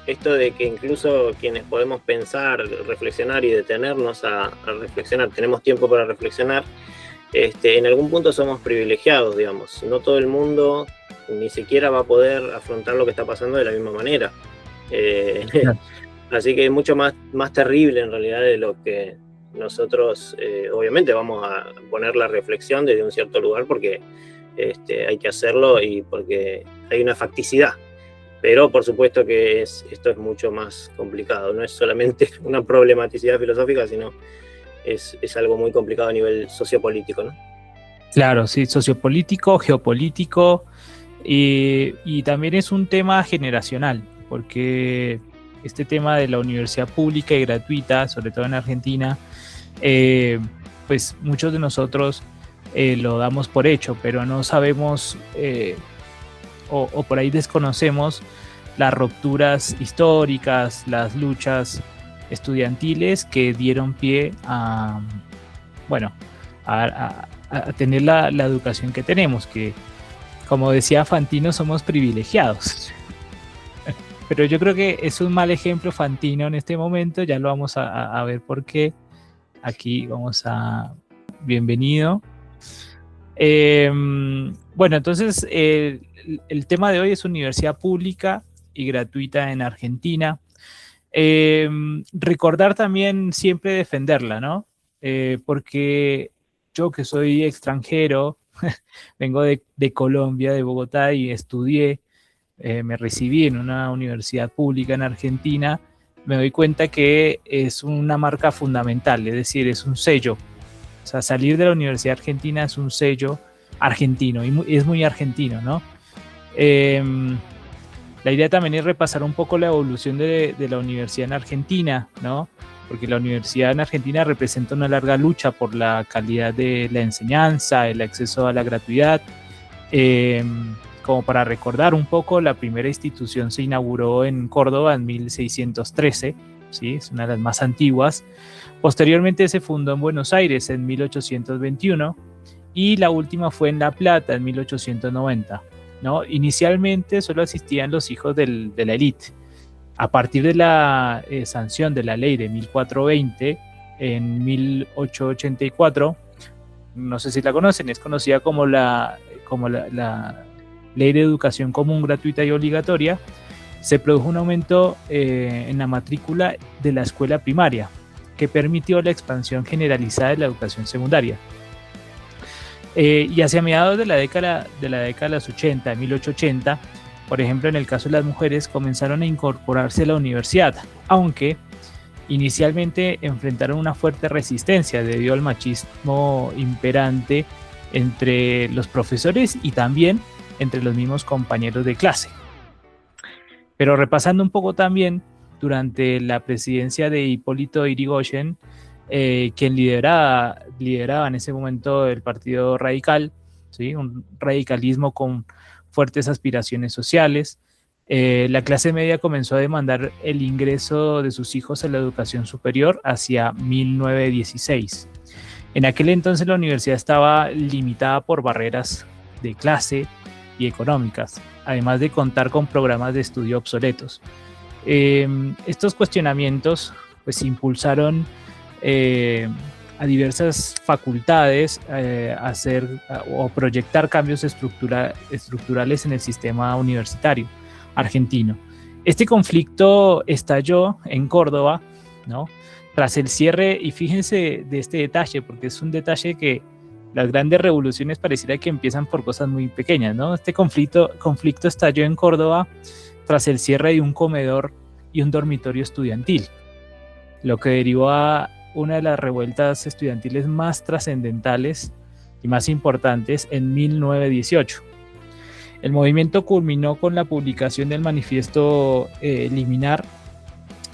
Esto de que incluso quienes podemos pensar, reflexionar y detenernos a reflexionar, tenemos tiempo para reflexionar, en algún punto somos privilegiados, digamos. No todo el mundo ni siquiera va a poder afrontar lo que está pasando de la misma manera. Claro. Así que es mucho más terrible en realidad de lo que nosotros, obviamente vamos a poner la reflexión desde un cierto lugar porque hay que hacerlo y porque hay una facticidad. Pero por supuesto que esto es mucho más complicado, no es solamente una problematicidad filosófica, sino es algo muy complicado a nivel sociopolítico, ¿no? Claro, sí, sociopolítico, geopolítico, y también es un tema generacional, porque este tema de la universidad pública y gratuita, sobre todo en Argentina, pues muchos de nosotros lo damos por hecho, pero no sabemos o por ahí desconocemos las rupturas históricas, las luchas estudiantiles que dieron pie a, bueno, a tener la educación que tenemos, que como decía Fantino, somos privilegiados. Pero yo creo que es un mal ejemplo Fantino en este momento, ya lo vamos a ver por qué. Aquí vamos a... Bienvenido. Bueno, entonces el tema de hoy es universidad pública y gratuita en Argentina. Recordar también siempre defenderla, ¿no? Porque yo que soy extranjero, vengo de Colombia, de Bogotá, y estudié, me recibí en una universidad pública en Argentina, me doy cuenta que es una marca fundamental, es decir, es un sello. O sea, salir de la Universidad Argentina es un sello argentino y es muy argentino, ¿no? La idea también es repasar un poco la evolución de la universidad en Argentina, ¿no? Porque la universidad en Argentina representa una larga lucha por la calidad de la enseñanza, el acceso a la gratuidad. Como para recordar un poco, la primera institución se inauguró en Córdoba en 1613, ¿sí? Es una de las más antiguas. Posteriormente se fundó en Buenos Aires en 1821 y la última fue en La Plata en 1890, ¿no? Inicialmente solo asistían los hijos de la élite. A partir de la sanción de la ley de 1420 en 1884, no sé si la conocen, es conocida como la Ley de Educación Común, Gratuita y Obligatoria, se produjo un aumento en la matrícula de la escuela primaria, que permitió la expansión generalizada de la educación secundaria. Y hacia mediados de la década de los 80, 1880, por ejemplo, en el caso de las mujeres, comenzaron a incorporarse a la universidad, aunque inicialmente enfrentaron una fuerte resistencia debido al machismo imperante entre los profesores y también entre los mismos compañeros de clase. Pero repasando un poco también, durante la presidencia de Hipólito Yrigoyen, quien lideraba en ese momento el Partido Radical, ¿sí? Un radicalismo con fuertes aspiraciones sociales, la clase media comenzó a demandar el ingreso de sus hijos a la educación superior hacia 1916. En aquel entonces la universidad estaba limitada por barreras de clase y económicas, además de contar con programas de estudio obsoletos. Estos cuestionamientos pues impulsaron a diversas facultades a hacer o proyectar cambios estructurales en el sistema universitario argentino. Este conflicto estalló en Córdoba, ¿no? Tras el cierre, y fíjense de este detalle, porque es un detalle que las grandes revoluciones pareciera que empiezan por cosas muy pequeñas, ¿no? Este conflicto estalló en Córdoba tras el cierre de un comedor y un dormitorio estudiantil, lo que derivó a una de las revueltas estudiantiles más trascendentales y más importantes en 1918. El movimiento culminó con la publicación del manifiesto Liminar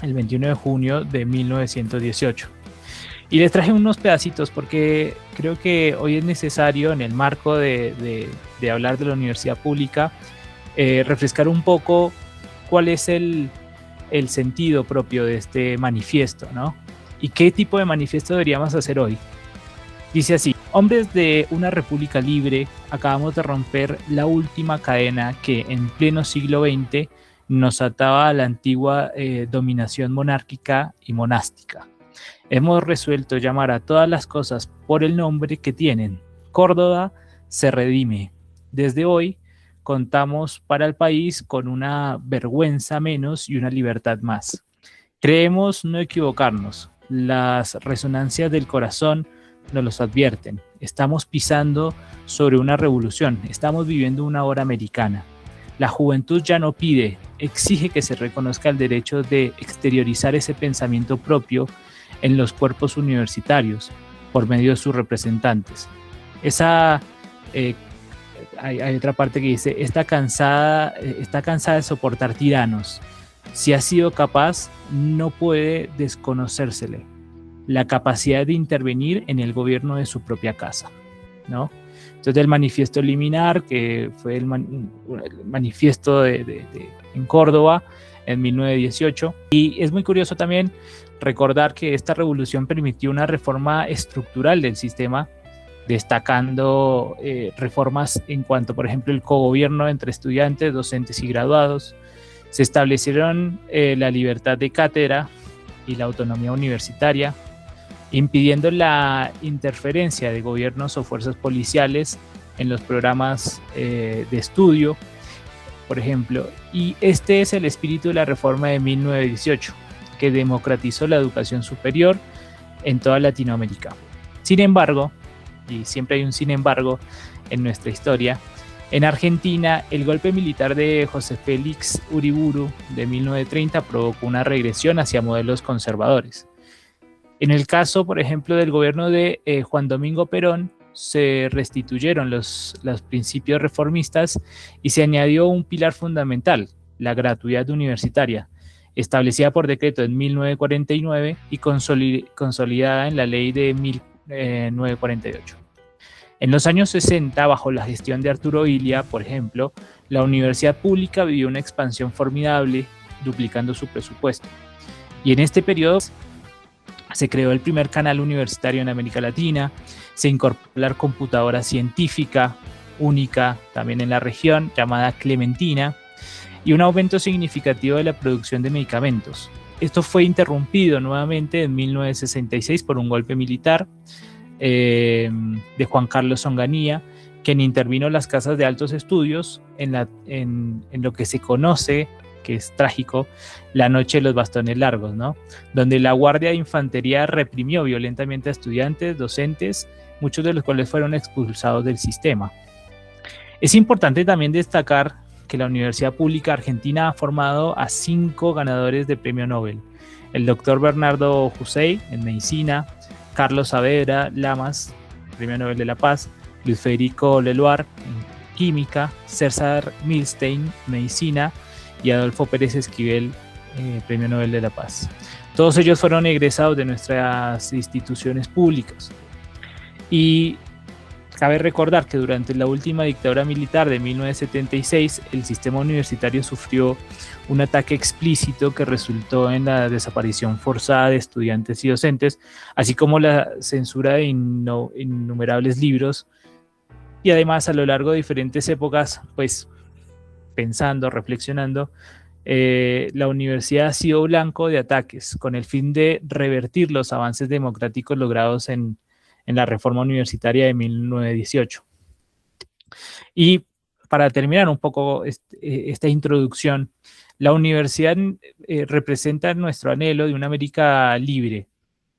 el 21 de junio de 1918. Y les traje unos pedacitos porque creo que hoy es necesario, en el marco de hablar de la universidad pública, refrescar un poco cuál es el sentido propio de este manifiesto, ¿no? ¿Y qué tipo de manifiesto deberíamos hacer hoy? Dice así: hombres de una república libre, acabamos de romper la última cadena que en pleno siglo XX nos ataba a la antigua dominación monárquica y monástica. Hemos resuelto llamar a todas las cosas por el nombre que tienen. Córdoba se redime. Desde hoy contamos para el país con una vergüenza menos y una libertad más. Creemos no equivocarnos. Las resonancias del corazón nos los advierten. Estamos pisando sobre una revolución. Estamos viviendo una hora americana. La juventud ya no pide, exige que se reconozca el derecho de exteriorizar ese pensamiento propio en los cuerpos universitarios por medio de sus representantes. Hay otra parte que dice, está cansada de soportar tiranos. Si ha sido capaz, no puede desconocérsele la capacidad de intervenir en el gobierno de su propia casa, ¿no? Entonces, el manifiesto liminar, que fue el manifiesto en Córdoba en 1918. Y es muy curioso también recordar que esta revolución permitió una reforma estructural del sistema, destacando reformas en cuanto, por ejemplo, el cogobierno entre estudiantes, docentes y graduados. Se establecieron la libertad de cátedra y la autonomía universitaria, impidiendo la interferencia de gobiernos o fuerzas policiales en los programas de estudio, por ejemplo. Y este es el espíritu de la reforma de 1918, que democratizó la educación superior en toda Latinoamérica. Sin embargo, y siempre hay un sin embargo en nuestra historia, en Argentina el golpe militar de José Félix Uriburu de 1930 provocó una regresión hacia modelos conservadores. En el caso, por ejemplo, del gobierno de Juan Domingo Perón, se restituyeron los principios reformistas y se añadió un pilar fundamental, la gratuidad universitaria, establecida por decreto en 1949 y consolidada en la ley de 1948. En los años 60, bajo la gestión de Arturo Illia, por ejemplo, la universidad pública vivió una expansión formidable, duplicando su presupuesto. Y en este periodo se creó el primer canal universitario en América Latina, se incorporó la computadora científica, única también en la región, llamada Clementina, y un aumento significativo de la producción de medicamentos. Esto fue interrumpido nuevamente en 1966 por un golpe militar de Juan Carlos Onganía, quien intervino en las casas de altos estudios en lo que se conoce, que es trágico, la noche de los bastones largos, ¿no? Donde la Guardia de Infantería reprimió violentamente a estudiantes, docentes, muchos de los cuales fueron expulsados del sistema. Es importante también destacar que la Universidad Pública Argentina ha formado a 5 ganadores de premio Nobel: el doctor Bernardo Hussein en Medicina, Carlos Saavedra Lamas, premio Nobel de la Paz, Luis Federico Leloir en Química, César Milstein, Medicina, y Adolfo Pérez Esquivel, premio Nobel de la Paz. Todos ellos fueron egresados de nuestras instituciones públicas. Y cabe recordar que durante la última dictadura militar de 1976, el sistema universitario sufrió un ataque explícito que resultó en la desaparición forzada de estudiantes y docentes, así como la censura de innumerables libros. Y además, a lo largo de diferentes épocas, pues pensando, reflexionando, la universidad ha sido blanco de ataques con el fin de revertir los avances democráticos logrados en la reforma universitaria de 1918. Y para terminar un poco esta introducción, la universidad representa nuestro anhelo de una América libre,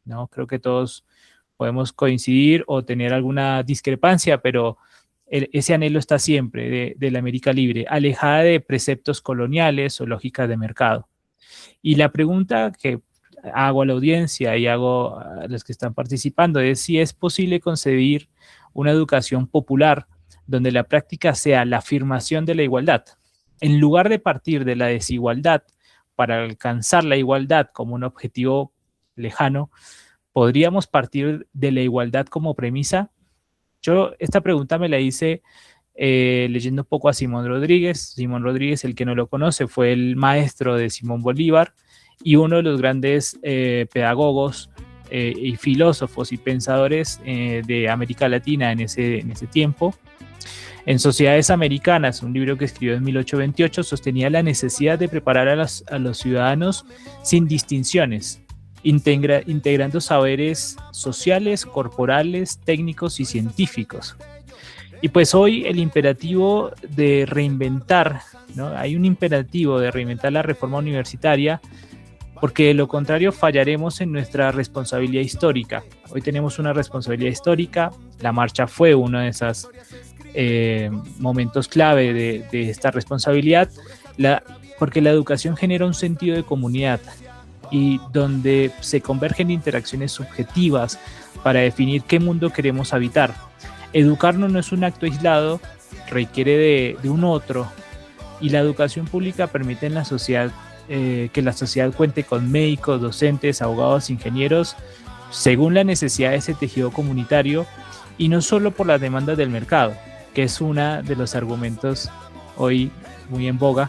¿no? Creo que todos podemos coincidir o tener alguna discrepancia, pero ese anhelo está siempre de la América libre, alejada de preceptos coloniales o lógicas de mercado. Y la pregunta que hago a la audiencia y hago a los que están participando es si es posible concebir una educación popular donde la práctica sea la afirmación de la igualdad. En lugar de partir de la desigualdad para alcanzar la igualdad como un objetivo lejano, ¿podríamos partir de la igualdad como premisa? Yo esta pregunta me la hice leyendo un poco a Simón Rodríguez. Simón Rodríguez, el que no lo conoce, fue el maestro de Simón Bolívar y uno de los grandes pedagogos y filósofos y pensadores de América Latina en ese tiempo. En Sociedades Americanas, un libro que escribió en 1828, sostenía la necesidad de preparar a los ciudadanos sin distinciones, integrando saberes sociales, corporales, técnicos y científicos. Y pues hoy el imperativo de reinventar, ¿no? Hay un imperativo de reinventar la reforma universitaria, porque de lo contrario fallaremos en nuestra responsabilidad histórica. Hoy tenemos una responsabilidad histórica, la marcha fue uno de esos momentos clave de esta responsabilidad, porque la educación genera un sentido de comunidad y donde se convergen interacciones subjetivas para definir qué mundo queremos habitar. Educarnos no es un acto aislado, requiere de un otro, y la educación pública permite en la sociedad que la sociedad cuente con médicos, docentes, abogados, ingenieros, según la necesidad de ese tejido comunitario, y no solo por las demandas del mercado, que es uno de los argumentos hoy muy en boga.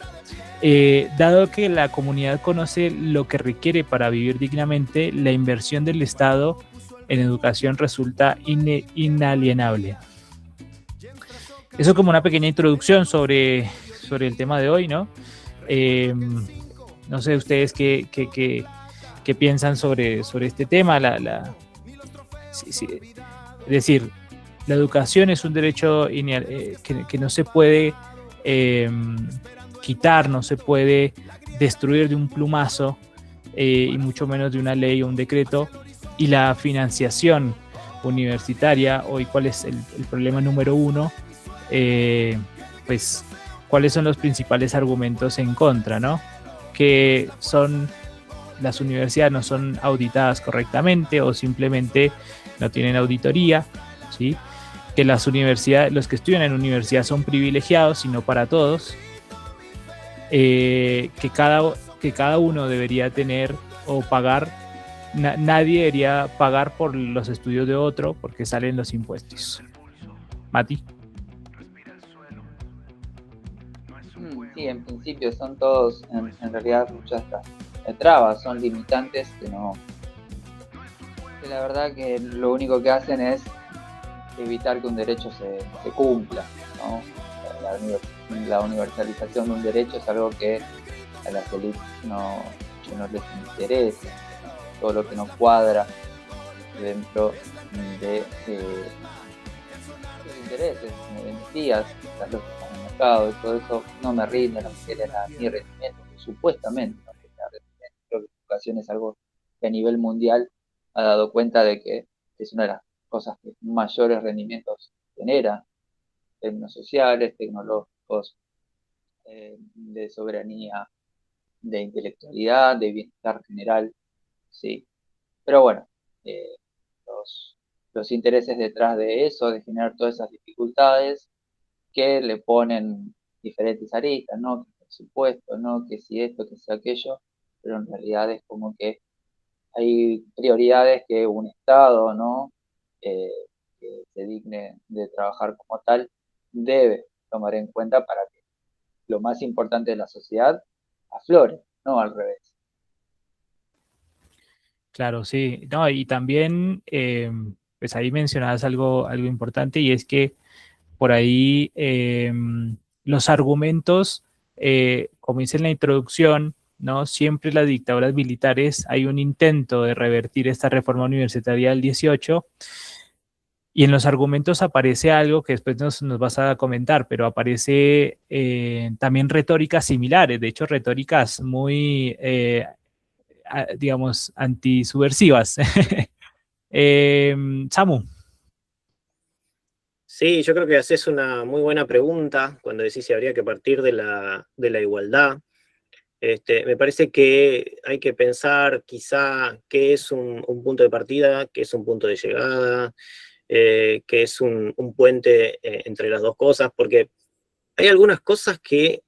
Dado que la comunidad conoce lo que requiere para vivir dignamente, la inversión del Estado en educación resulta inalienable. Eso como una pequeña introducción sobre el tema de hoy, ¿no? No sé ustedes qué piensan sobre este tema. Sí. Es decir, la educación es un derecho que no se puede quitar, no se puede destruir de un plumazo, y mucho menos de una ley o un decreto. Y la financiación universitaria, hoy, ¿cuál es el problema número uno? Pues, ¿cuáles son los principales argumentos en contra, ¿no? Que las universidades no son auditadas correctamente o simplemente no tienen auditoría, ¿sí? Que las universidades, los que estudian en universidad son privilegiados y no para todos, que cada uno debería tener o pagar, nadie debería pagar por los estudios de otro porque salen los impuestos. Mati. Sí, en principio son todos, en realidad muchas trabas, son limitantes que la verdad que lo único que hacen es evitar que un derecho se cumpla, ¿no? La universalización de un derecho es algo que a las élites no les interesa, todo lo que no cuadra dentro de los intereses, como decías, las lógicas del mercado y todo eso no me rinde, no me genera ni rendimiento, supuestamente no genera rendimiento. Creo que la educación es algo que a nivel mundial ha dado cuenta de que es una de las cosas que mayores rendimientos genera, términos sociales, tecnológicos, de soberanía, de intelectualidad, de bienestar general, sí. Pero bueno, los intereses detrás de eso, de generar todas esas dificultades, que le ponen diferentes aristas, ¿no? Que por supuesto, ¿no? Que si esto, que si aquello, pero en realidad es como que hay prioridades que un Estado, ¿no? Que se digne de trabajar como tal, debe tomar en cuenta para que lo más importante de la sociedad aflore, no al revés. Claro, sí. No, y también, pues ahí mencionabas algo importante, y es que por ahí los argumentos, como dice en la introducción, ¿no? Siempre las dictaduras militares hay un intento de revertir esta reforma universitaria del 18, y en los argumentos aparece algo que después nos vas a comentar, pero aparece también retóricas similares, de hecho retóricas muy, digamos, antisubversivas. Samu. Sí, yo creo que haces una muy buena pregunta cuando decís si habría que partir de la igualdad. Me parece que hay que pensar quizá qué es un punto de partida, qué es un punto de llegada, qué es un puente entre las dos cosas, porque hay algunas cosas que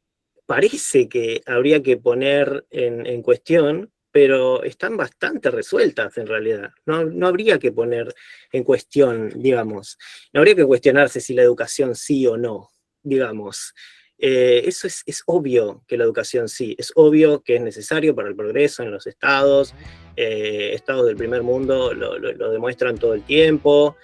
parece que habría que poner en cuestión, pero están bastante resueltas en realidad. No habría que poner en cuestión, digamos, no habría que cuestionarse si la educación sí o no, digamos. Eso es obvio que la educación sí, es obvio que es necesario para el progreso en los estados del primer mundo lo demuestran todo el tiempo,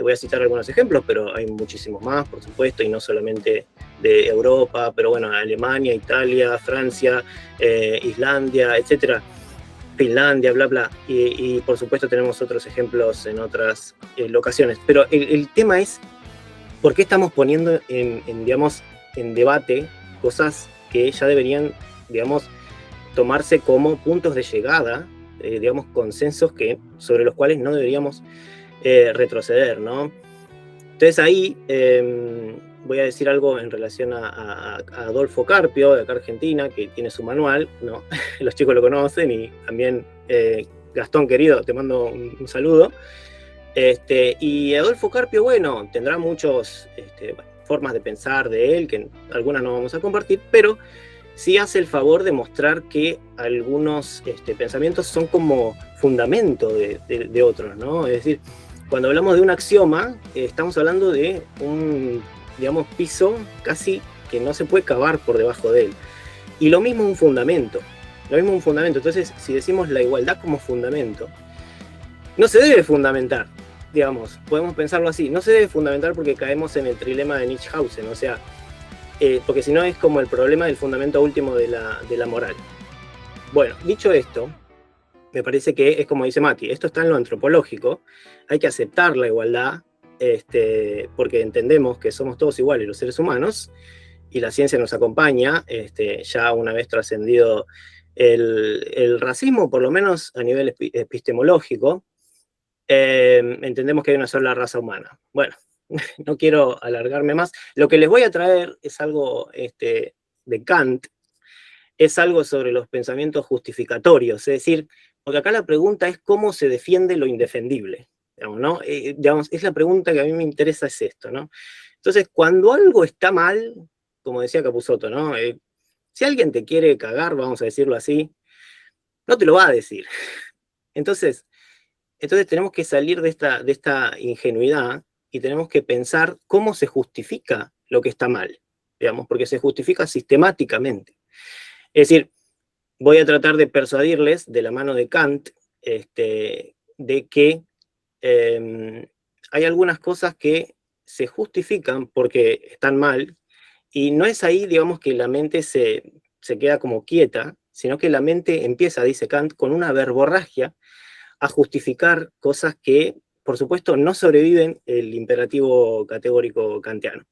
Voy a citar algunos ejemplos, pero hay muchísimos más, por supuesto, y no solamente de Europa, pero bueno, Alemania, Italia, Francia, Islandia, etcétera, Finlandia, bla, bla. Y por supuesto tenemos otros ejemplos en otras locaciones. Pero el tema es, ¿por qué estamos poniendo digamos, en debate cosas que ya deberían, digamos, tomarse como puntos de llegada, digamos, consensos sobre los cuales no deberíamos retroceder, ¿no? Entonces ahí voy a decir algo en relación a Adolfo Carpio, de acá Argentina, que tiene su manual, ¿no? Los chicos lo conocen, y también Gastón, querido, te mando un saludo. Y Adolfo Carpio, bueno, tendrá muchas formas de pensar de él, que algunas no vamos a compartir, pero sí hace el favor de mostrar que algunos pensamientos son como fundamento de otros, ¿no? Es decir, cuando hablamos de un axioma, estamos hablando de un, digamos, piso casi que no se puede cavar por debajo de él. Y lo mismo un fundamento. Entonces, si decimos la igualdad como fundamento, no se debe fundamentar, digamos, podemos pensarlo así, no se debe fundamentar porque caemos en el trilema de Nietzschhausen, o sea, porque si no es como el problema del fundamento último de la moral. Bueno, dicho esto, me parece que es como dice Mati, esto está en lo antropológico, hay que aceptar la igualdad, porque entendemos que somos todos iguales los seres humanos, y la ciencia nos acompaña, ya una vez trascendido el racismo, por lo menos a nivel epistemológico, entendemos que hay una sola raza humana. Bueno, no quiero alargarme más. Lo que les voy a traer es algo de Kant, es algo sobre los pensamientos justificatorios, es decir, porque acá la pregunta es cómo se defiende lo indefendible, digamos, ¿no? Digamos, es la pregunta que a mí me interesa, es esto, ¿no? Entonces, cuando algo está mal, como decía Capusotto, ¿no? Si alguien te quiere cagar, vamos a decirlo así, no te lo va a decir. Entonces tenemos que salir de esta ingenuidad y tenemos que pensar cómo se justifica lo que está mal, digamos, porque se justifica sistemáticamente. Es decir, voy a tratar de persuadirles de la mano de Kant de que hay algunas cosas que se justifican porque están mal, y no es ahí, digamos, que la mente se queda como quieta, sino que la mente empieza, dice Kant, con una verborragia a justificar cosas que, por supuesto, no sobreviven el imperativo categórico kantiano.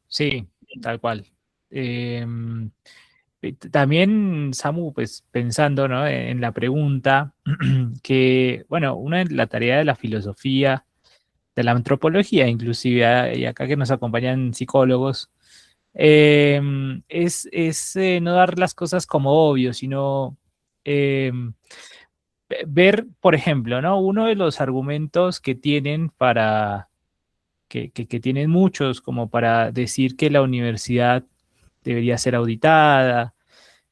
Sí, tal cual. También, Samu, pues pensando, ¿no?, en la pregunta, que, bueno, una de la tarea de la filosofía, de la antropología inclusive, y acá que nos acompañan psicólogos, es no dar las cosas como obvio, sino ver, por ejemplo, ¿no?, uno de los argumentos que tienen que tienen muchos, como para decir que la universidad debería ser auditada.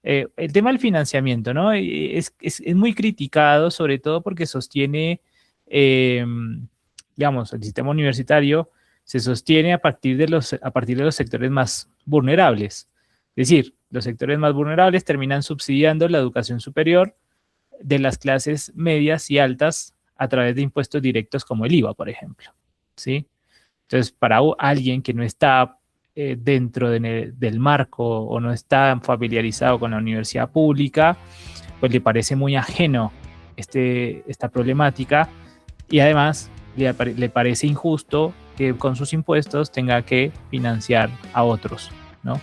El tema del financiamiento, ¿no? Es muy criticado, sobre todo porque sostiene, eh, digamos, el sistema universitario se sostiene a partir de los sectores más vulnerables. Es decir, los sectores más vulnerables terminan subsidiando la educación superior de las clases medias y altas a través de impuestos directos como el IVA, por ejemplo, ¿sí? Entonces, para alguien que no está dentro del marco o no está familiarizado con la universidad pública, pues le parece muy ajeno esta problemática, y además le parece injusto que con sus impuestos tenga que financiar a otros, ¿no?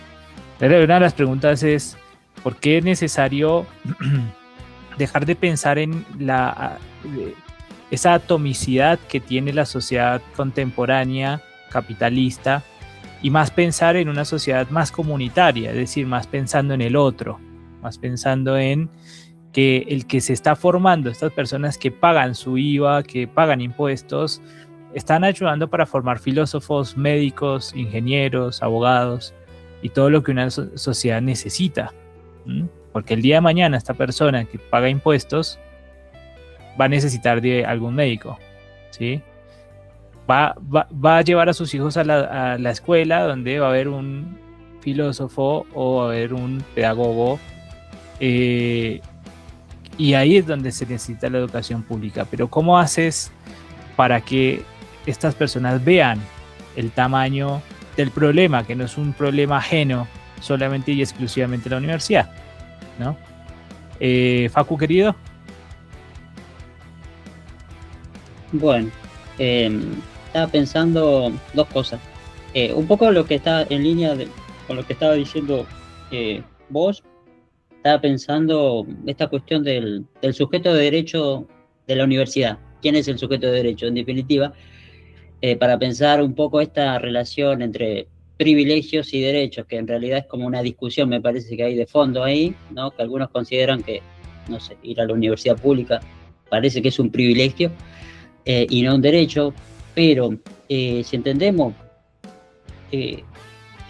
Pero una de las preguntas es, ¿por qué es necesario dejar de pensar en esa atomicidad que tiene la sociedad contemporánea capitalista, y más pensar en una sociedad más comunitaria, es decir, más pensando en el otro, más pensando en que el que se está formando, estas personas que pagan su IVA, que pagan impuestos, están ayudando para formar filósofos, médicos, ingenieros, abogados y todo lo que una sociedad necesita. Porque el día de mañana esta persona que paga impuestos va a necesitar de algún médico, ¿sí? Va a llevar a sus hijos a la escuela, donde va a haber un filósofo o va a haber un pedagogo que Y ahí es donde se necesita la educación pública. Pero ¿cómo haces para que estas personas vean el tamaño del problema, que no es un problema ajeno solamente y exclusivamente a la universidad, ¿no? Facu, querido. Bueno, estaba pensando dos cosas. Un poco lo que está en línea con lo que estaba diciendo vos. Estaba pensando esta cuestión del sujeto de derecho de la universidad. ¿Quién es el sujeto de derecho? En definitiva, para pensar un poco esta relación entre privilegios y derechos, que en realidad es como una discusión, me parece que hay de fondo ahí, ¿no? Que algunos consideran que, no sé, ir a la universidad pública parece que es un privilegio y no un derecho, pero si entendemos que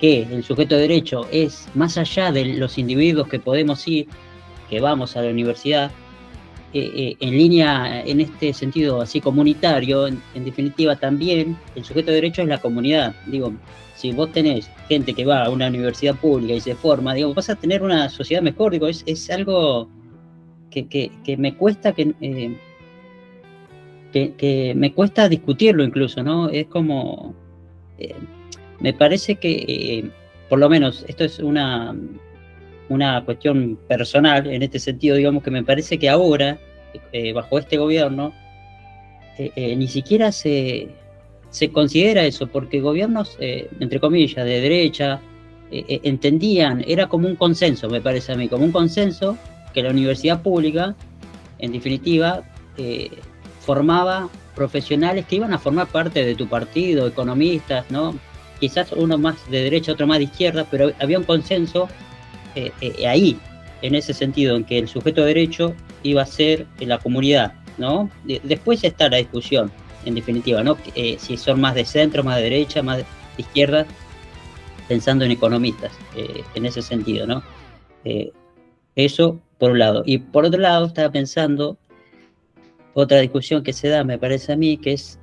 el sujeto de derecho es más allá de los individuos que podemos ir, que vamos a la universidad, en línea, en este sentido así comunitario, en definitiva también el sujeto de derecho es la comunidad. Digo, si vos tenés gente que va a una universidad pública y se forma, digo, vas a tener una sociedad mejor. Digo, es algo que me cuesta que me cuesta discutirlo incluso, ¿no? Es como, me parece que, por lo menos, esto es una cuestión personal en este sentido, digamos que me parece que ahora, bajo este gobierno, ni siquiera se considera eso, porque gobiernos, entre comillas, de derecha, entendían, era como un consenso, me parece a mí, como un consenso que la universidad pública, en definitiva, formaba profesionales que iban a formar parte de tu partido, economistas, ¿no? Quizás uno más de derecha, otro más de izquierda, pero había un consenso ahí, en ese sentido, en que el sujeto de derecho iba a ser la comunidad, ¿no? Después está la discusión, en definitiva, ¿no? Si son más de centro, más de derecha, más de izquierda, pensando en economistas, en ese sentido, ¿no? Eso por un lado. Y por otro lado, estaba pensando otra discusión que se da, me parece a mí, que es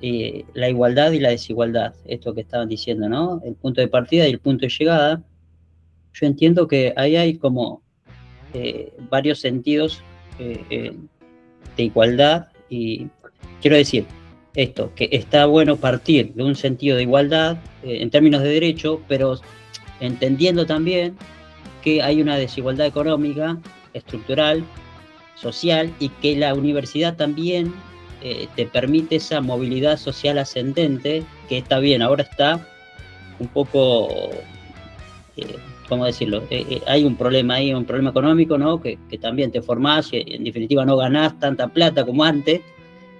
la igualdad y la desigualdad, esto que estaban diciendo, ¿no? El punto de partida y el punto de llegada. Yo entiendo que ahí hay como varios sentidos de igualdad, y quiero decir esto, que está bueno partir de un sentido de igualdad en términos de derecho, pero entendiendo también que hay una desigualdad económica, estructural, social, y que la universidad también te permite esa movilidad social ascendente, que está bien, ahora está un poco... ¿cómo decirlo? Hay un problema ahí, un problema económico, ¿no? Que también te formás y en definitiva no ganás tanta plata como antes,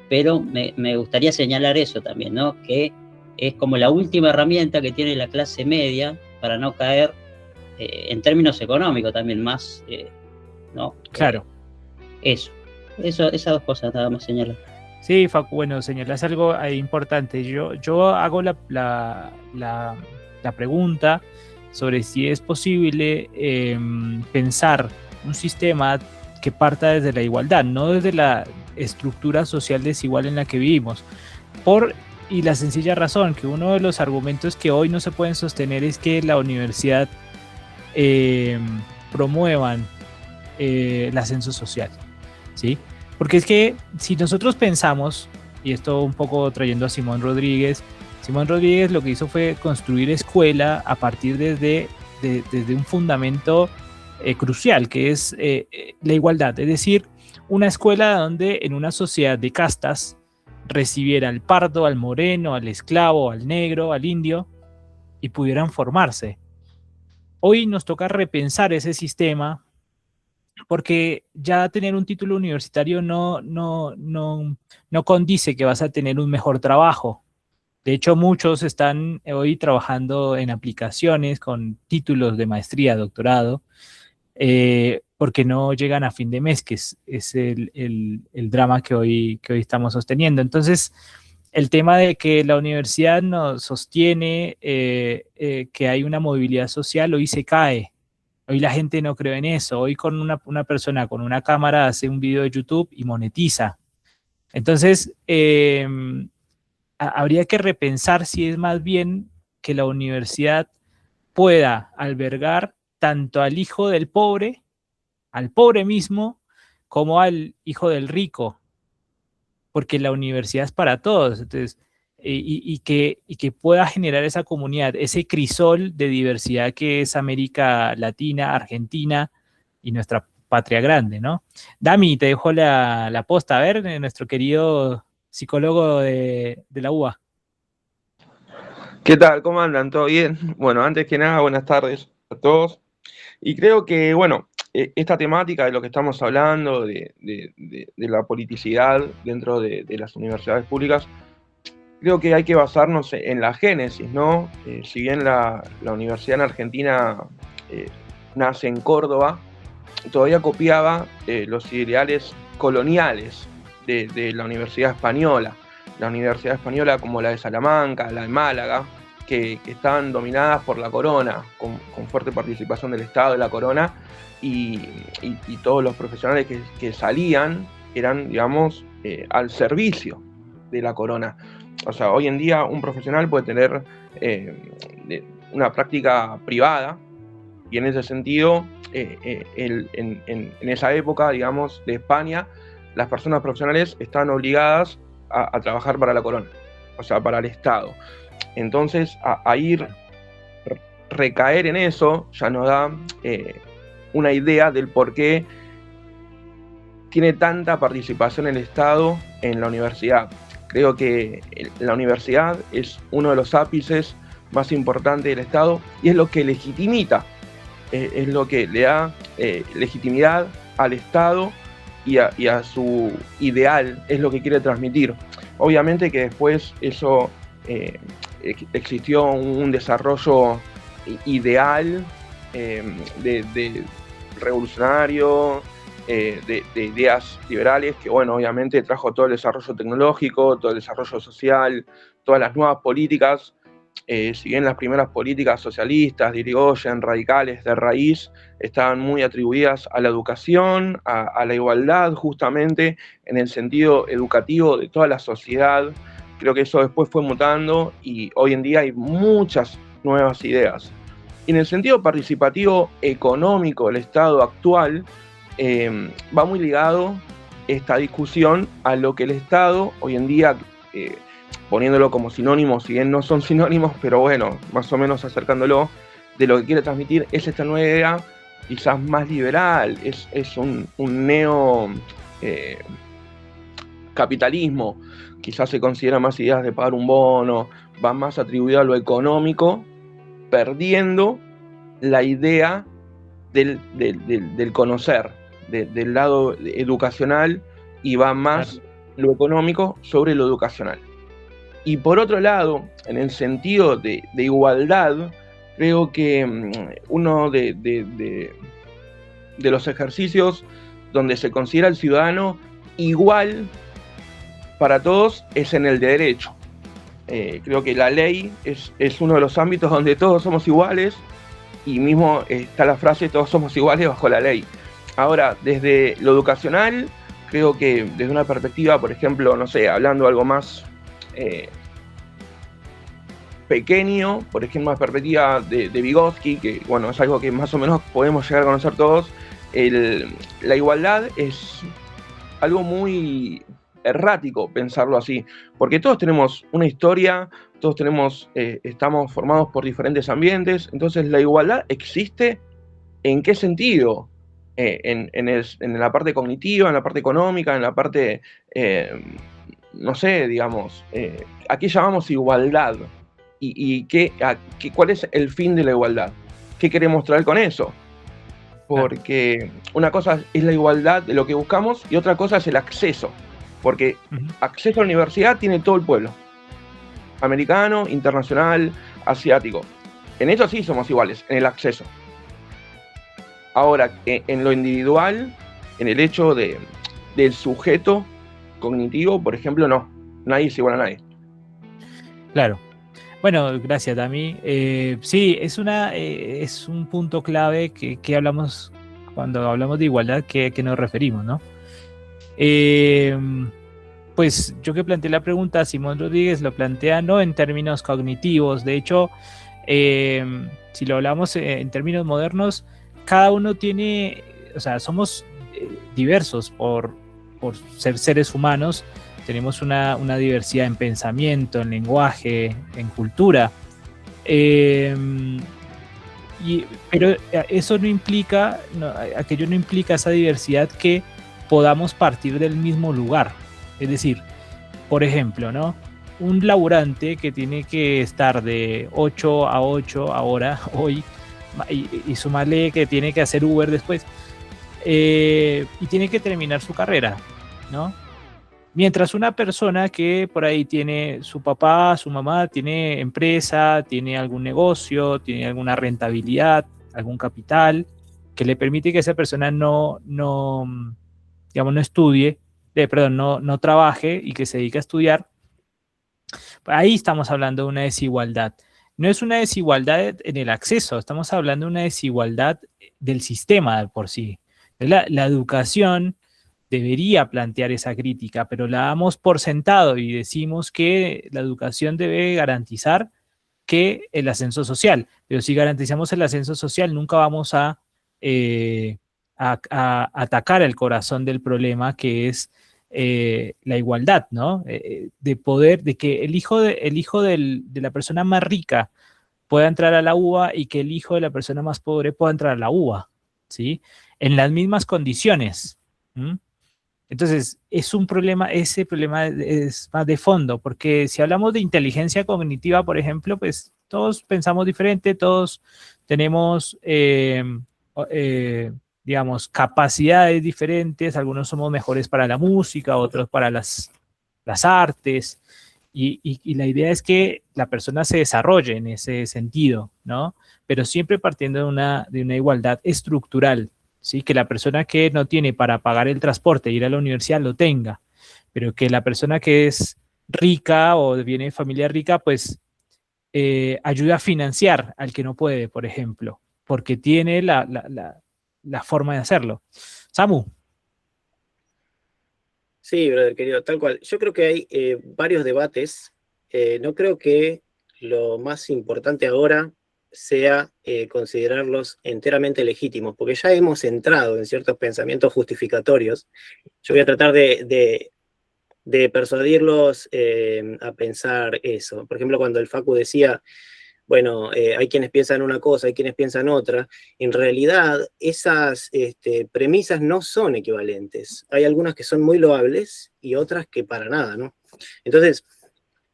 pero me gustaría señalar eso también, ¿no? Que es como la última herramienta que tiene la clase media para no caer en términos económicos también más, ¿no? Claro. Esas dos cosas nada más señalar. Sí, Facu, bueno, señalas algo importante. Yo hago la pregunta sobre si es posible pensar un sistema que parta desde la igualdad, no desde la estructura social desigual en la que vivimos. Y la sencilla razón que uno de los argumentos que hoy no se pueden sostener es que la universidad promuevan el ascenso social, ¿sí? Porque es que si nosotros pensamos, y esto un poco trayendo a Simón Rodríguez lo que hizo fue construir escuela a partir desde un fundamento crucial, que es la igualdad. Es decir, una escuela donde en una sociedad de castas recibiera al pardo, al moreno, al esclavo, al negro, al indio, y pudieran formarse. Hoy nos toca repensar ese sistema, porque ya tener un título universitario no condice que vas a tener un mejor trabajo. De hecho, muchos están hoy trabajando en aplicaciones con títulos de maestría, doctorado, porque no llegan a fin de mes, que es el drama que hoy estamos sosteniendo. Entonces, el tema de que la universidad nos sostiene que hay una movilidad social, hoy se cae. Hoy la gente no cree en eso. Hoy con una persona con una cámara hace un video de YouTube y monetiza. Entonces, habría que repensar si es más bien que la universidad pueda albergar tanto al hijo del pobre, al pobre mismo, como al hijo del rico, porque la universidad es para todos. Entonces, y que pueda generar esa comunidad, ese crisol de diversidad que es América Latina, Argentina y nuestra patria grande, ¿no? Dami, te dejo la posta. A ver, nuestro querido psicólogo de la UBA. ¿Qué tal? ¿Cómo andan? ¿Todo bien? Bueno, antes que nada, buenas tardes a todos. Y creo que, bueno, esta temática de lo que estamos hablando, de la politicidad dentro de las universidades públicas, creo que hay que basarnos en la génesis, ¿no? Si bien la universidad en Argentina nace en Córdoba, todavía copiaba los ideales coloniales de la Universidad Española. La Universidad Española como la de Salamanca, la de Málaga, que estaban dominadas por la corona, con fuerte participación del Estado de la corona, y todos los profesionales que salían eran, digamos, al servicio de la corona. O sea, hoy en día un profesional puede tener una práctica privada, y en ese sentido, en esa época, digamos, de España, las personas profesionales estaban obligadas a trabajar para la corona, o sea, para el Estado. Entonces, a ir recaer en eso ya nos da una idea del por qué tiene tanta participación el Estado en la universidad. Creo que la universidad es uno de los ápices más importantes del Estado y es lo que legitimita, es lo que le da legitimidad al Estado y a su ideal, es lo que quiere transmitir. Obviamente que después eso existió un desarrollo ideal de revolucionario, de ideas liberales, que bueno, obviamente trajo todo el desarrollo tecnológico, todo el desarrollo social, todas las nuevas políticas. Si bien las primeras políticas socialistas, de Irigoyen, radicales, de raíz, estaban muy atribuidas a la educación, a la igualdad, justamente en el sentido educativo de toda la sociedad, creo que eso después fue mutando y hoy en día hay muchas nuevas ideas. Y en el sentido participativo económico del Estado actual, va muy ligado esta discusión a lo que el Estado hoy en día, poniéndolo como sinónimos, si bien no son sinónimos, pero bueno, más o menos acercándolo, de lo que quiere transmitir es esta nueva idea, quizás más liberal, es un neo capitalismo, quizás se considera más ideas de pagar un bono, va más atribuido a lo económico, perdiendo la idea del conocer, del lado educacional, y va más lo económico sobre lo educacional. Y por otro lado, en el sentido de igualdad, creo que uno de los ejercicios donde se considera al ciudadano igual para todos es en el de derecho. Creo que la ley es uno de los ámbitos donde todos somos iguales, y mismo está la frase todos somos iguales bajo la ley. Ahora, desde lo educacional, creo que desde una perspectiva, por ejemplo, no sé, hablando algo más pequeño, por ejemplo, una perspectiva de Vygotsky, que bueno, es algo que más o menos podemos llegar a conocer todos, la igualdad es algo muy errático pensarlo así, porque todos tenemos una historia, todos estamos formados por diferentes ambientes, entonces la igualdad existe. ¿En qué sentido? En la parte cognitiva, en la parte económica, en la parte, no sé, digamos, ¿a qué llamamos igualdad? ¿Y cuál es el fin de la igualdad? ¿Qué queremos traer con eso? Porque una cosa es la igualdad de lo que buscamos y otra cosa es el acceso. Porque acceso a la universidad tiene todo el pueblo. Americano, internacional, asiático. En eso sí somos iguales, en el acceso. Ahora, en lo individual, en el hecho del sujeto cognitivo, por ejemplo, no. Nadie es igual a nadie. Claro. Bueno, gracias, Dami. Sí, es un punto clave que hablamos cuando hablamos de igualdad, que nos referimos, ¿no? Pues yo que planteé la pregunta, Simón Rodríguez lo plantea no en términos cognitivos. De hecho, si lo hablamos en términos modernos, cada uno tiene, o sea, somos diversos por ser seres humanos. Tenemos una diversidad en pensamiento, en lenguaje, en cultura. Pero eso no implica, aquello no implica esa diversidad que podamos partir del mismo lugar. Es decir, por ejemplo, ¿no? Un laburante que tiene que estar de 8 a 8 ahora, hoy, y sumarle que tiene que hacer Uber después, y tiene que terminar su carrera, ¿no? Mientras una persona que por ahí tiene su papá, su mamá, tiene empresa, tiene algún negocio, tiene alguna rentabilidad, algún capital, que le permite que esa persona no estudie, no trabaje y que se dedique a estudiar. Ahí estamos hablando de una desigualdad. No es una desigualdad en el acceso, estamos hablando de una desigualdad del sistema de por sí. La educación debería plantear esa crítica, pero la damos por sentado y decimos que la educación debe garantizar que el ascenso social, pero si garantizamos el ascenso social nunca vamos a atacar el corazón del problema, que es la igualdad, ¿no? De poder, de que el hijo de la persona más rica pueda entrar a la UBA y que el hijo de la persona más pobre pueda entrar a la UBA, ¿sí? En las mismas condiciones. Entonces, ese problema es más de fondo, porque si hablamos de inteligencia cognitiva, por ejemplo, pues todos pensamos diferente, todos tenemos, digamos, capacidades diferentes, algunos somos mejores para la música, otros para las artes, y la idea es que la persona se desarrolle en ese sentido, ¿no? Pero siempre partiendo de una igualdad estructural. ¿Sí? Que la persona que no tiene para pagar el transporte e ir a la universidad lo tenga, pero que la persona que es rica o viene de familia rica, pues ayuda a financiar al que no puede, por ejemplo, porque tiene la forma de hacerlo. Samu. Sí, brother, querido, tal cual. Yo creo que hay varios debates. No creo que lo más importante ahora sea considerarlos enteramente legítimos, porque ya hemos entrado en ciertos pensamientos justificatorios. Yo voy a tratar de persuadirlos a pensar eso. Por ejemplo, cuando el Facu decía, bueno, hay quienes piensan una cosa, hay quienes piensan otra, en realidad esas premisas no son equivalentes. Hay algunas que son muy loables y otras que para nada, ¿no? Entonces,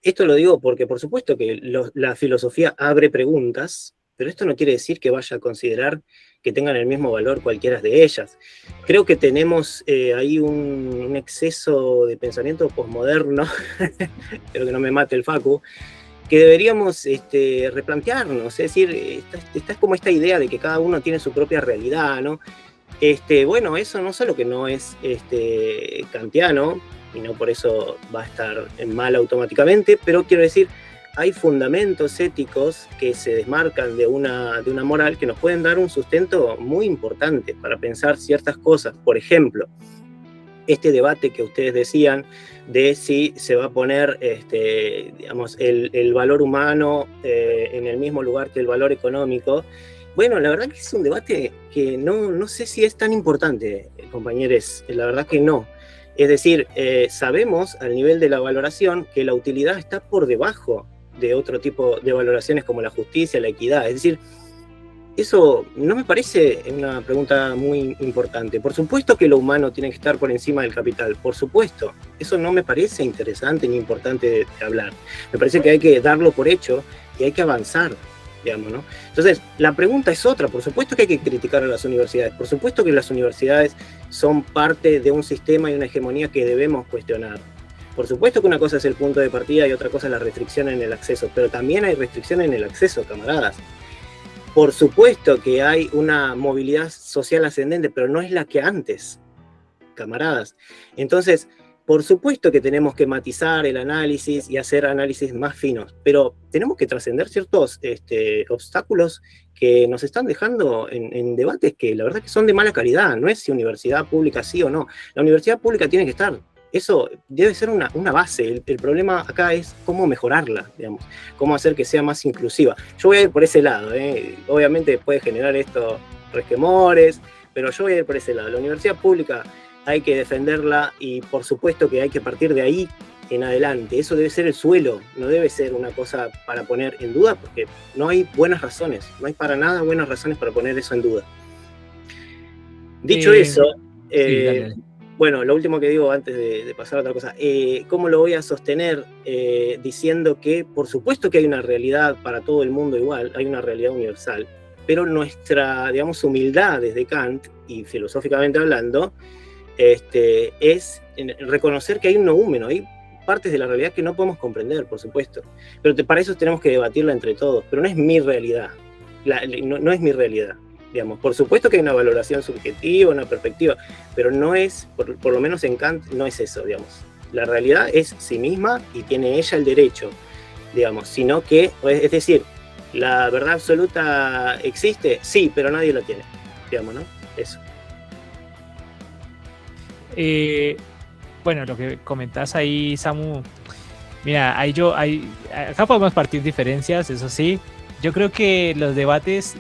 esto lo digo porque por supuesto que la filosofía abre preguntas, pero esto no quiere decir que vaya a considerar que tengan el mismo valor cualquiera de ellas. Creo que tenemos ahí un exceso de pensamiento posmoderno, espero que no me mate el Facu, que deberíamos replantearnos, es decir, está como esta idea de que cada uno tiene su propia realidad, ¿no? Bueno, eso no solo que no es kantiano, y no por eso va a estar mal automáticamente, pero quiero decir, hay fundamentos éticos que se desmarcan de una moral que nos pueden dar un sustento muy importante para pensar ciertas cosas. Por ejemplo, este debate que ustedes decían de si se va a poner digamos, el valor humano en el mismo lugar que el valor económico. Bueno, la verdad que es un debate que no sé si es tan importante, compañeros, la verdad que no. Es decir, sabemos al nivel de la valoración que la utilidad está por debajo de otro tipo de valoraciones como la justicia, la equidad. Es decir, eso no me parece una pregunta muy importante. Por supuesto que lo humano tiene que estar por encima del capital, por supuesto. Eso no me parece interesante ni importante de hablar. Me parece que hay que darlo por hecho y hay que avanzar, digamos, ¿no? Entonces, la pregunta es otra. Por supuesto que hay que criticar a las universidades. Por supuesto que las universidades son parte de un sistema y una hegemonía que debemos cuestionar. Por supuesto que una cosa es el punto de partida y otra cosa es la restricción en el acceso, pero también hay restricción en el acceso, camaradas. Por supuesto que hay una movilidad social ascendente, pero no es la que antes, camaradas. Entonces, por supuesto que tenemos que matizar el análisis y hacer análisis más finos, pero tenemos que trascender ciertos obstáculos que nos están dejando en debates que la verdad que son de mala calidad. No es si universidad pública sí o no. La universidad pública tiene que estar. Eso debe ser una base. El problema acá es cómo mejorarla, digamos, cómo hacer que sea más inclusiva. Yo voy a ir por ese lado, Obviamente puede generar esto resquemores, pero yo voy a ir por ese lado. La universidad pública hay que defenderla y por supuesto que hay que partir de ahí en adelante. Eso debe ser el suelo, no debe ser una cosa para poner en duda, porque no hay buenas razones, no hay para nada buenas razones para poner eso en duda. Dicho eso, sí, dale. bueno, lo último que digo antes de pasar a otra cosa, ¿cómo lo voy a sostener? Diciendo que por supuesto que hay una realidad para todo el mundo igual, hay una realidad universal, pero nuestra, digamos, humildad desde Kant, y filosóficamente hablando, es reconocer que hay un noúmeno, hay partes de la realidad que no podemos comprender, por supuesto, pero para eso tenemos que debatirla entre todos, pero no es mi realidad, no es mi realidad, digamos. Por supuesto que hay una valoración subjetiva, una perspectiva, pero no es, por lo menos en Kant, no es eso, digamos. La realidad es sí misma y tiene ella el derecho, digamos, sino que, es decir, ¿la verdad absoluta existe? Sí, pero nadie la tiene, digamos, ¿no? Eso. Bueno, lo que comentás ahí, Samu, mira, acá podemos partir diferencias, eso sí. Yo creo que los debates,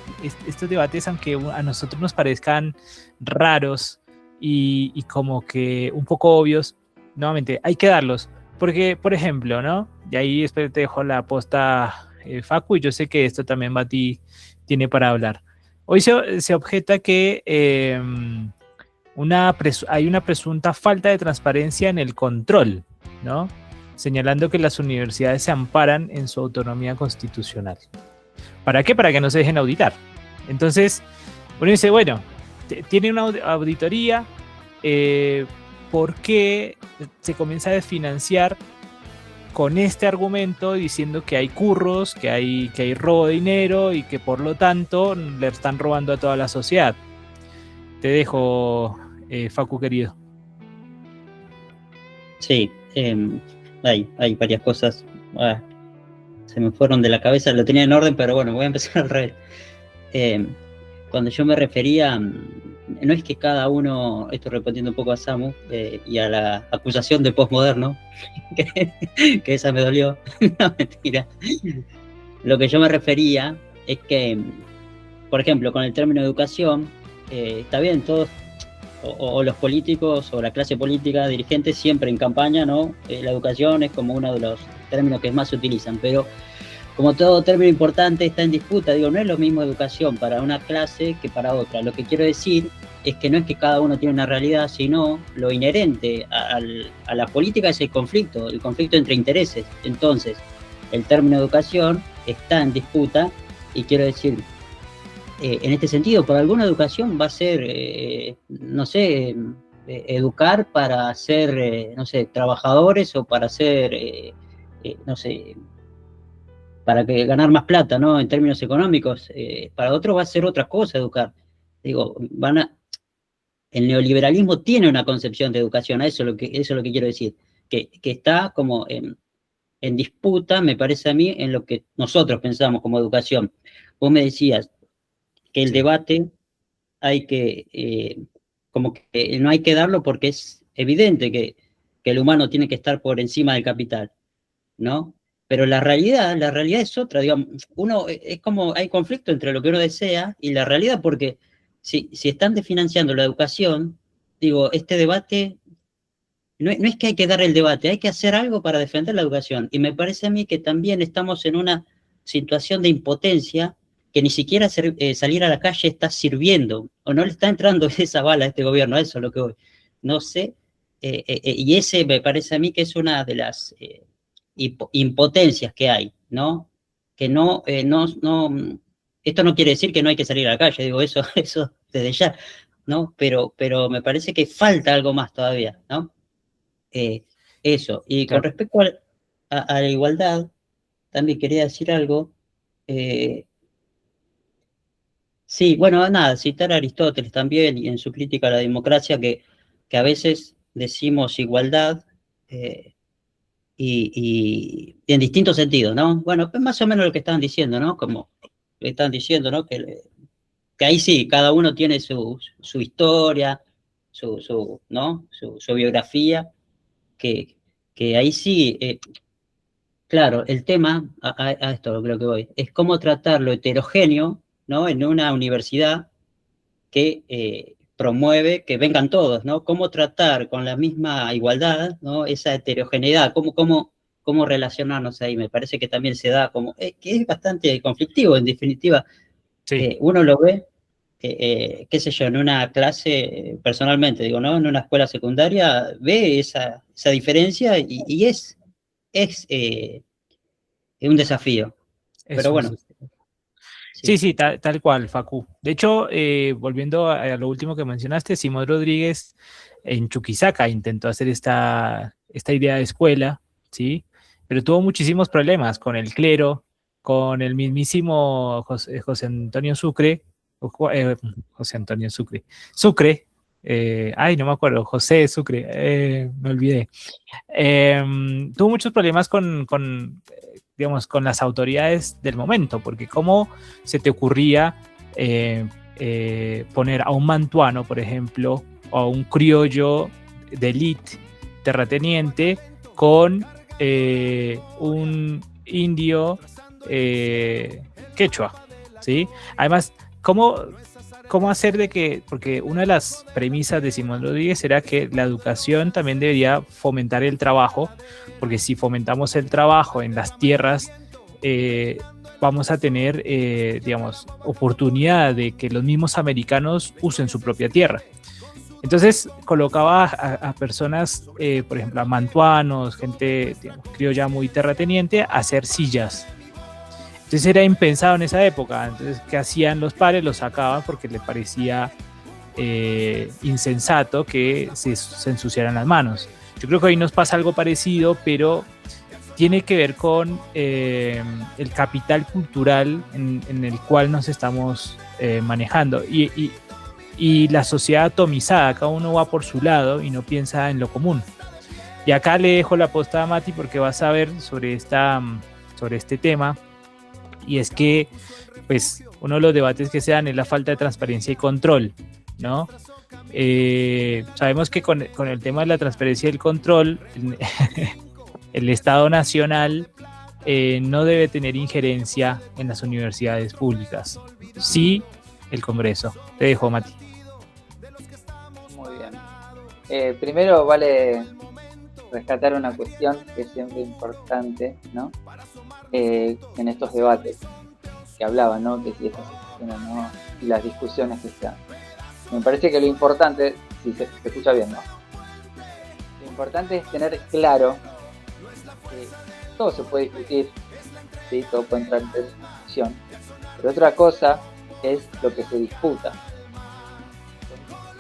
estos debates, aunque a nosotros nos parezcan raros y como que un poco obvios, nuevamente, hay que darlos. Porque, por ejemplo, ¿no? Y ahí después te dejo la posta, Facu, y yo sé que esto también Bati tiene para hablar. Hoy se objeta que hay una presunta falta de transparencia en el control, ¿no? Señalando que las universidades se amparan en su autonomía constitucional. ¿Para qué? Para que no se dejen auditar. Entonces, uno dice, bueno, tiene una auditoría, ¿por qué se comienza a desfinanciar con este argumento diciendo que hay curros, que hay robo de dinero y que por lo tanto le están robando a toda la sociedad? Te dejo, Facu querido. Sí, hay varias cosas. Se me fueron de la cabeza, lo tenía en orden, pero bueno, voy a empezar al revés. Cuando yo me refería, no es que cada uno, esto respondiendo un poco a Samu y a la acusación de postmoderno, que esa me dolió, no, mentira. Lo que yo me refería es que, por ejemplo, con el término educación, está bien, todos, o los políticos o la clase política dirigente siempre en campaña, ¿no? La educación es como uno de los términos que más se utilizan, pero como todo término importante está en disputa, digo, no es lo mismo educación para una clase que para otra. Lo que quiero decir es que no es que cada uno tiene una realidad, sino lo inherente a la política es el conflicto entre intereses. Entonces, el término educación está en disputa y quiero decir, en este sentido, por alguna educación va a ser, no sé, educar para ser, no sé, trabajadores o para ser, no sé, para ganar más plata, ¿no? En términos económicos. Para otros va a ser otra cosa educar. Digo, el neoliberalismo tiene una concepción de educación, eso es lo que quiero decir, que está como en disputa, me parece a mí, en lo que nosotros pensamos como educación. Vos me decías que el debate hay que, como que no hay que darlo porque es evidente que el humano tiene que estar por encima del capital, ¿no? Pero la realidad es otra, digamos, es como hay conflicto entre lo que uno desea y la realidad, porque si están desfinanciando la educación, digo, este debate, no es que hay que dar el debate, hay que hacer algo para defender la educación. Y me parece a mí que también estamos en una situación de impotencia que ni siquiera salir a la calle está sirviendo, o no le está entrando esa bala a este gobierno, a eso es lo que voy. No sé, y ese me parece a mí que es una de las impotencias que hay, ¿no? Que esto no quiere decir que no hay que salir a la calle, digo, eso desde ya, ¿no? Pero me parece que falta algo más todavía, ¿no? Eso. Y Claro. con respecto a la igualdad, también quería decir algo. Sí, bueno, nada, citar a Aristóteles también y en su crítica a la democracia que a veces decimos igualdad y en distintos sentidos, ¿no? Bueno, es más o menos lo que estaban diciendo, ¿no? Como están diciendo, ¿no? Que ahí sí, cada uno tiene su historia, ¿no? Su biografía, que ahí sí, claro, el tema, a esto creo que voy, es cómo tratar lo heterogéneo, ¿no? En una universidad que promueve que vengan todos, ¿no? Cómo tratar con la misma igualdad, ¿no? Esa heterogeneidad, cómo relacionarnos ahí. Me parece que también se da como, que es bastante conflictivo, en definitiva. Sí. Uno lo ve, qué sé yo, en una clase, personalmente digo, ¿no? En una escuela secundaria, ve esa diferencia y es un desafío. Pero Eso bueno, es. Sí, sí. sí, tal cual, Facu. De hecho, volviendo a lo último que mencionaste, Simón Rodríguez en Chuquisaca intentó hacer esta idea de escuela, ¿sí? Pero tuvo muchísimos problemas con el clero, con el mismísimo José Antonio Sucre, José Antonio Sucre, Sucre, ay, no me acuerdo, José Sucre, me olvidé. Tuvo muchos problemas digamos, con las autoridades del momento, porque cómo se te ocurría poner a un mantuano, por ejemplo, o a un criollo de élite terrateniente con un indio quechua, ¿sí? Además, ¿cómo hacer de que, porque una de las premisas de Simón Rodríguez era que la educación también debería fomentar el trabajo, porque si fomentamos el trabajo en las tierras, vamos a tener, digamos, oportunidad de que los mismos americanos usen su propia tierra. Entonces colocaba a personas, por ejemplo, a mantuanos, gente, digamos, criolla muy terrateniente, a hacer sillas. Entonces era impensado en esa época. Entonces, ¿qué hacían los padres? Los sacaban porque les parecía insensato que se ensuciaran las manos. Yo creo que hoy nos pasa algo parecido, pero tiene que ver con el capital cultural en el cual nos estamos manejando y la sociedad atomizada. Cada uno va por su lado y no piensa en lo común. Y acá le dejo la posta a Mati porque va a saber sobre este tema. Y es que, pues, uno de los debates que se dan es la falta de transparencia y control, ¿no? Sabemos que con el tema de la transparencia y el control, el Estado Nacional no debe tener injerencia en las universidades públicas. Sí, el Congreso. Te dejo, Mati. Muy bien. Primero vale rescatar una cuestión que es siempre importante, ¿no? En estos debates que hablaban, ¿no? Que si estas cuestiones, ¿no? Y las discusiones que se dan. Me parece que lo importante, si se escucha bien, ¿no? Lo importante es tener claro que todo se puede discutir, ¿sí? Todo puede entrar en discusión, pero otra cosa es lo que se disputa.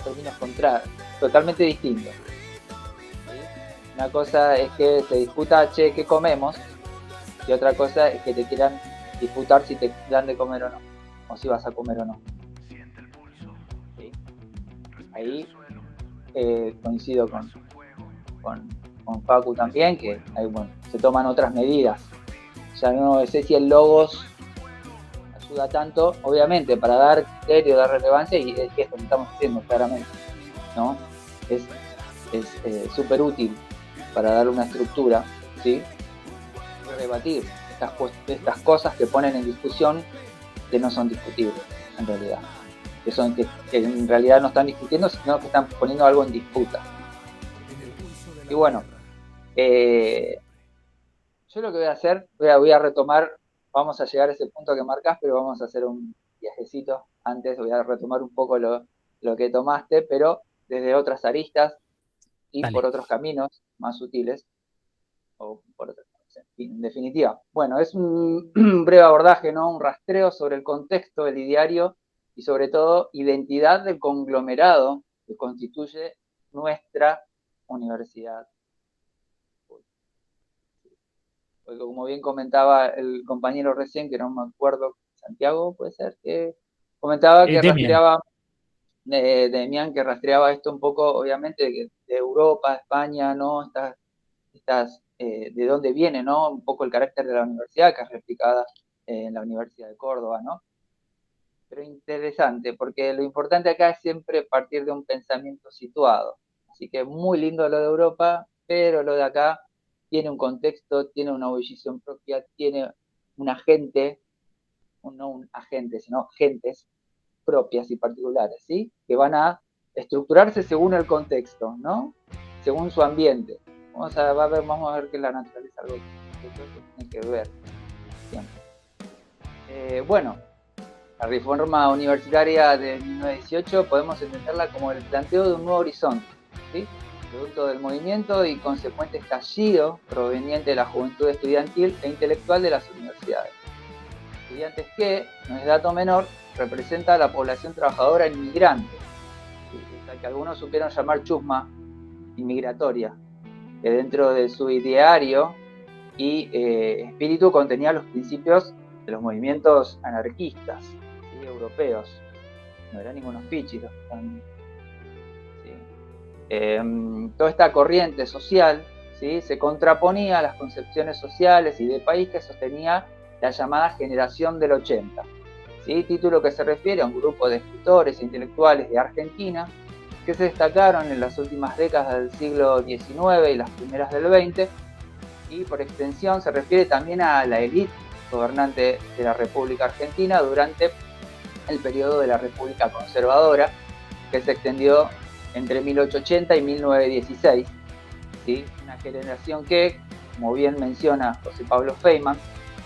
Son términos totalmente distintos. ¿Sí? Una cosa es que se disputa, che, ¿qué comemos? Y otra cosa es que te quieran disputar si te dan de comer o no, o si vas a comer o no. ¿Sí? Ahí coincido con Facu también, que ahí, bueno, se toman otras medidas. Ya no sé si el logos ayuda tanto, obviamente, para dar criterio, dar relevancia, y es esto que estamos haciendo claramente, ¿no? Es súper útil para dar una estructura, ¿sí? Y rebatir estas cosas que ponen en discusión que no son discutibles, en realidad. Que en realidad no están discutiendo, sino que están poniendo algo en disputa. Y bueno, yo lo que voy a hacer, voy a retomar, vamos a llegar a ese punto que marcás, pero vamos a hacer un viajecito antes, voy a retomar un poco lo que tomaste, pero desde otras aristas y Dale. por otros caminos más sutiles, o por otros, en definitiva. Bueno, es un breve abordaje, ¿no? Un rastreo sobre el contexto del ideario y sobre todo identidad del conglomerado que constituye nuestra universidad. Porque como bien comentaba el compañero recién, que no me acuerdo, Santiago puede ser, que comentaba que Demian. rastreaba, Demian, que rastreaba esto un poco, obviamente, de Europa, España, ¿no? De dónde viene, ¿no? Un poco el carácter de la universidad, que es replicada en la Universidad de Córdoba, ¿no? Pero interesante, porque lo importante acá es siempre partir de un pensamiento situado. Así que muy lindo lo de Europa, pero lo de acá tiene un contexto, tiene una ebullición propia, tiene un agente, no un agente, sino gentes propias y particulares, ¿sí? Que van a estructurarse según el contexto, ¿no? Según su ambiente. Vamos a ver que la naturaleza algo que tiene que ver siempre. Bueno, la reforma universitaria de 1918 podemos entenderla como el planteo de un nuevo horizonte, ¿sí? Producto del movimiento y consecuente estallido proveniente de la juventud estudiantil e intelectual de las universidades. Estudiantes que, no es dato menor, representa a la población trabajadora inmigrante, ¿sí? Que algunos supieron llamar chusma inmigratoria, que dentro de su ideario y espíritu contenía los principios de los movimientos anarquistas, ¿sí? Europeos. No eran ningunos pichis los que están, ¿sí? Toda esta corriente social, ¿sí? Se contraponía a las concepciones sociales y de país que sostenía la llamada generación del 80, ¿sí? Título que se refiere a un grupo de escritores e intelectuales de Argentina que se destacaron en las últimas décadas del siglo XIX y las primeras del XX, y por extensión se refiere también a la élite gobernante de la República Argentina durante el periodo de la República Conservadora, que se extendió entre 1880 y 1916, ¿sí? Una generación que, como bien menciona José Pablo Feynman,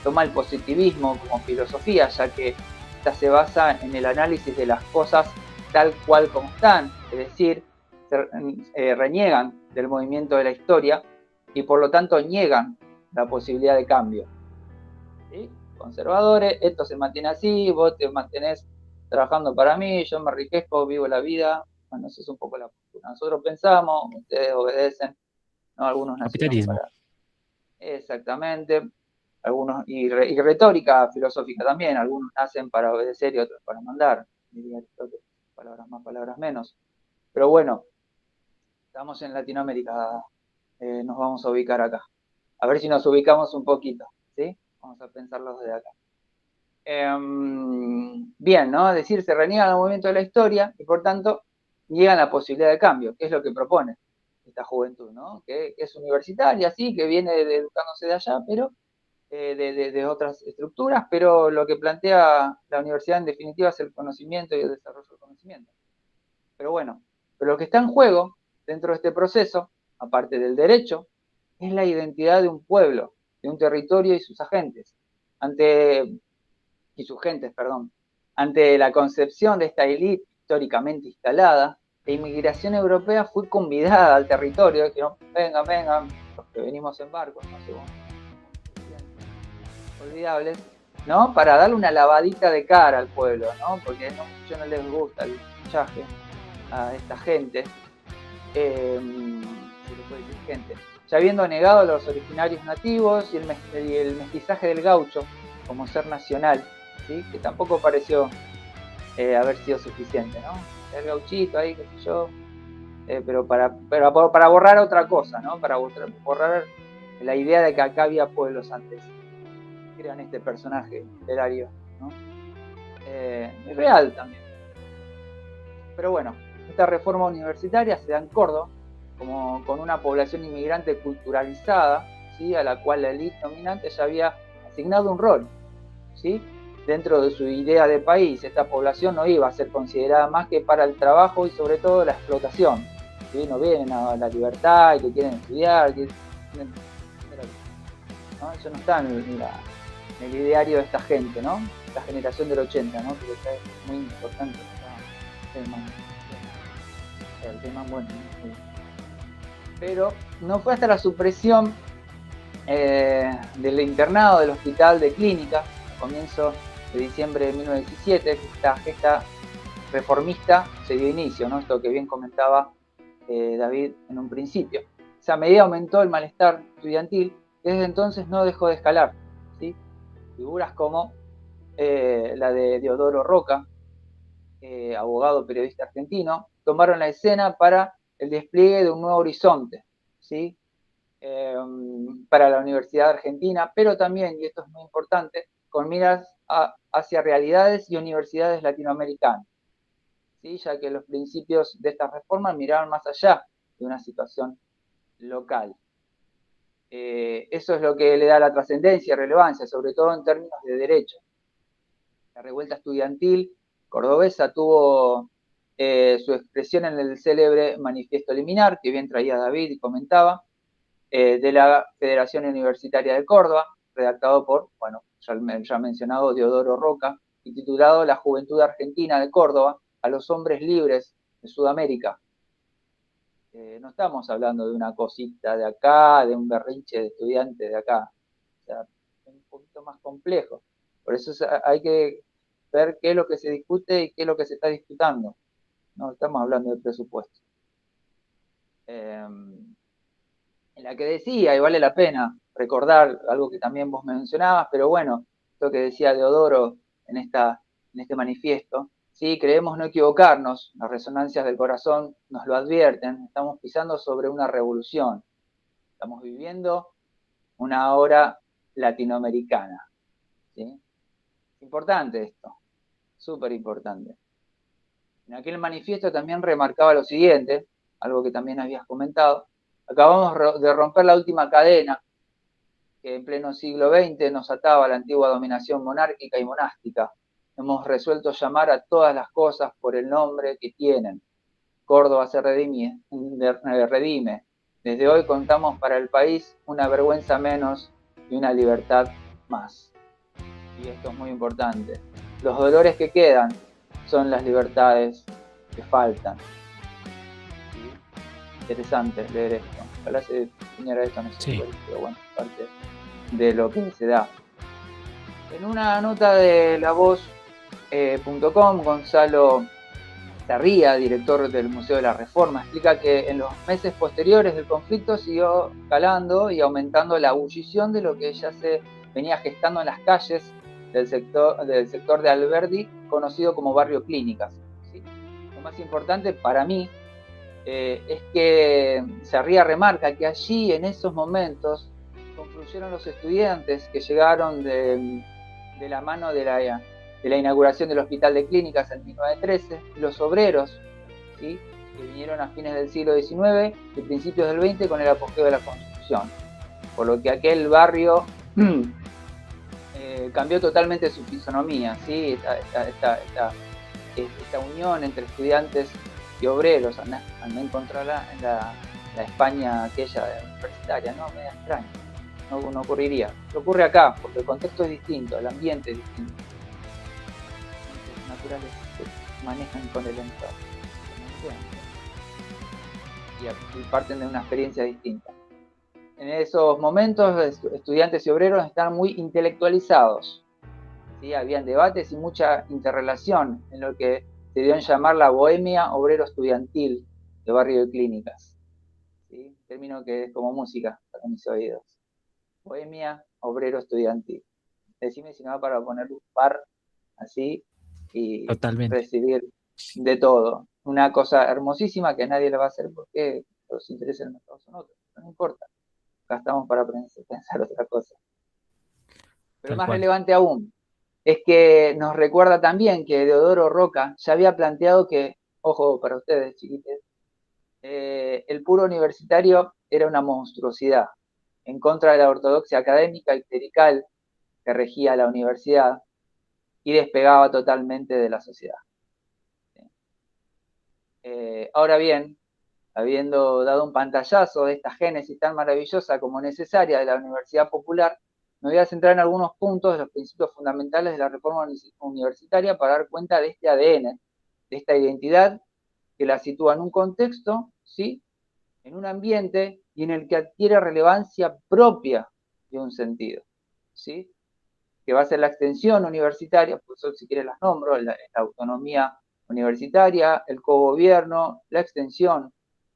toma el positivismo como filosofía, ya que esta se basa en el análisis de las cosas tal cual como están, es decir, reniegan del movimiento de la historia y por lo tanto niegan la posibilidad de cambio, ¿sí? Conservadores, esto se mantiene así, vos te mantenés trabajando para mí, yo me enriquezco, vivo la vida. Bueno, eso es un poco la postura. Nosotros pensamos, ustedes obedecen, ¿no? Algunos nacieron Capitalismo. para... Exactamente. Algunos, y retórica filosófica también, algunos nacen para obedecer y otros para mandar, diría Aristóteles, palabras más, palabras menos. Pero bueno, estamos en Latinoamérica, nos vamos a ubicar acá. A ver si nos ubicamos un poquito, ¿sí? Vamos a pensarlo desde acá. Bien, ¿no? Es decir, se reniegan al movimiento de la historia y por tanto niegan la posibilidad de cambio, que es lo que propone esta juventud, ¿no? Que es universitaria, sí, que viene educándose de allá, pero de otras estructuras, pero lo que plantea la universidad en definitiva es el conocimiento y el desarrollo del conocimiento. Pero bueno, pero lo que está en juego dentro de este proceso, aparte del derecho, es la identidad de un pueblo, de un territorio y sus agentes, ante la concepción de esta élite históricamente instalada. La inmigración europea fue convidada al territorio, que vengan, los que venimos en barcos, no sé, olvidables, ¿no? Para darle una lavadita de cara al pueblo, ¿no? Porque yo no les gusta el fichaje a esta gente, se le puede decir gente, ya habiendo negado a los originarios nativos y el mestizaje del gaucho como ser nacional, ¿sí? Que tampoco pareció haber sido suficiente, ¿no? El gauchito ahí, qué sé yo, pero para borrar otra cosa, ¿no? Para borrar la idea de que acá había pueblos antes. Crean este personaje literario, ¿no? Es real también. Pero bueno, esta reforma universitaria se da en Córdoba, como con una población inmigrante culturalizada, ¿sí? A la cual la élite dominante ya había asignado un rol, ¿sí? Dentro de su idea de país. Esta población no iba a ser considerada más que para el trabajo y sobre todo la explotación, ¿sí? No vienen a la libertad y que quieren estudiar, ¿no? Eso no está en el ideario de esta gente, ¿no? La generación del 80, ¿no? Que es muy importante el tema, bueno, pero no fue hasta la supresión del internado del hospital de clínica a comienzos de diciembre de 1917 que esta gesta reformista se dio inicio, ¿no? Esto que bien comentaba David en un principio. Esa medida aumentó el malestar estudiantil, que desde entonces no dejó de escalar, ¿sí? Figuras como la de Deodoro Roca, abogado periodista argentino, tomaron la escena para el despliegue de un nuevo horizonte, ¿sí? Para la Universidad Argentina, pero también, y esto es muy importante, con miras hacia realidades y universidades latinoamericanas, ¿sí? Ya que los principios de estas reformas miraban más allá de una situación local. Eso es lo que le da la trascendencia y relevancia, sobre todo en términos de derecho. La revuelta estudiantil cordobesa tuvo su expresión en el célebre Manifiesto Liminar, que bien traía David y comentaba, de la Federación Universitaria de Córdoba, redactado por, bueno, ya mencionado Deodoro Roca, y titulado La Juventud Argentina de Córdoba a los hombres libres de Sudamérica. No estamos hablando de una cosita de acá, de un berrinche de estudiantes de acá. O sea, es un poquito más complejo. Por eso hay que ver qué es lo que se discute y qué es lo que se está disputando. No estamos hablando de presupuesto. En la que decía, y vale la pena recordar algo que también vos mencionabas, pero bueno, lo que decía Deodoro en este manifiesto, sí, creemos no equivocarnos, las resonancias del corazón nos lo advierten, estamos pisando sobre una revolución, estamos viviendo una hora latinoamericana, ¿sí? Importante esto, súper importante. En aquel manifiesto también remarcaba lo siguiente, algo que también habías comentado: acabamos de romper la última cadena que en pleno siglo XX nos ataba a la antigua dominación monárquica y monástica. Hemos resuelto llamar a todas las cosas por el nombre que tienen. Córdoba se redime. Desde hoy contamos para el país una vergüenza menos y una libertad más. Y esto es muy importante. Los dolores que quedan son las libertades que faltan. ¿Sí? Interesante leer esto. Ojalá se definiera esto, no sé, Sí. pero bueno, parte de lo que se da. En una nota de lavoz.com, Gonzalo Tarría, director del Museo de la Reforma, explica que en los meses posteriores del conflicto siguió calando y aumentando la ebullición de lo que ya se venía gestando en las calles del sector de Alberdi, conocido como Barrio Clínicas. ¿Sí? Lo más importante para mí es que Sarria remarca que allí, en esos momentos, confluyeron los estudiantes que llegaron de la mano de la inauguración del Hospital de Clínicas en 1913, y los obreros, ¿sí?, que vinieron a fines del siglo XIX y principios del XX con el apogeo de la construcción. Por lo que aquel barrio cambió totalmente su fisonomía, ¿sí? Esta unión entre estudiantes y obreros, al no encontrarla en la España aquella universitaria, ¿no? Media extraña. No ocurriría. Pero ocurre acá, porque el contexto es distinto, el ambiente es distinto. Los naturales se manejan con el entorno. Y parten de una experiencia distinta. En esos momentos, estudiantes y obreros están muy intelectualizados. ¿Sí? Habían debates y mucha interrelación en lo que se dio en llamar la bohemia obrero-estudiantil de Barrio de Clínicas. ¿Sí? Término que es como música para mis oídos. Bohemia obrero-estudiantil. Decime si no va para poner un par así y Totalmente. recibir de todo. Una cosa hermosísima que nadie le va a hacer porque los intereses del mercado son otros. No importa. Acá estamos para pensar otra cosa. Pero Tal más cual. relevante aún es que nos recuerda también que Deodoro Roca ya había planteado que, ojo para ustedes chiquites, el puro universitario era una monstruosidad en contra de la ortodoxia académica y clerical que regía la universidad y despegaba totalmente de la sociedad. Ahora bien, habiendo dado un pantallazo de esta génesis tan maravillosa como necesaria de la Universidad Popular, me voy a centrar en algunos puntos de los principios fundamentales de la reforma universitaria para dar cuenta de este ADN, de esta identidad que la sitúa en un contexto, ¿sí?, en un ambiente y en el que adquiere relevancia propia de un sentido, ¿sí?, que va a ser la extensión universitaria, por eso si quieres las nombro, la autonomía universitaria, el cogobierno, la extensión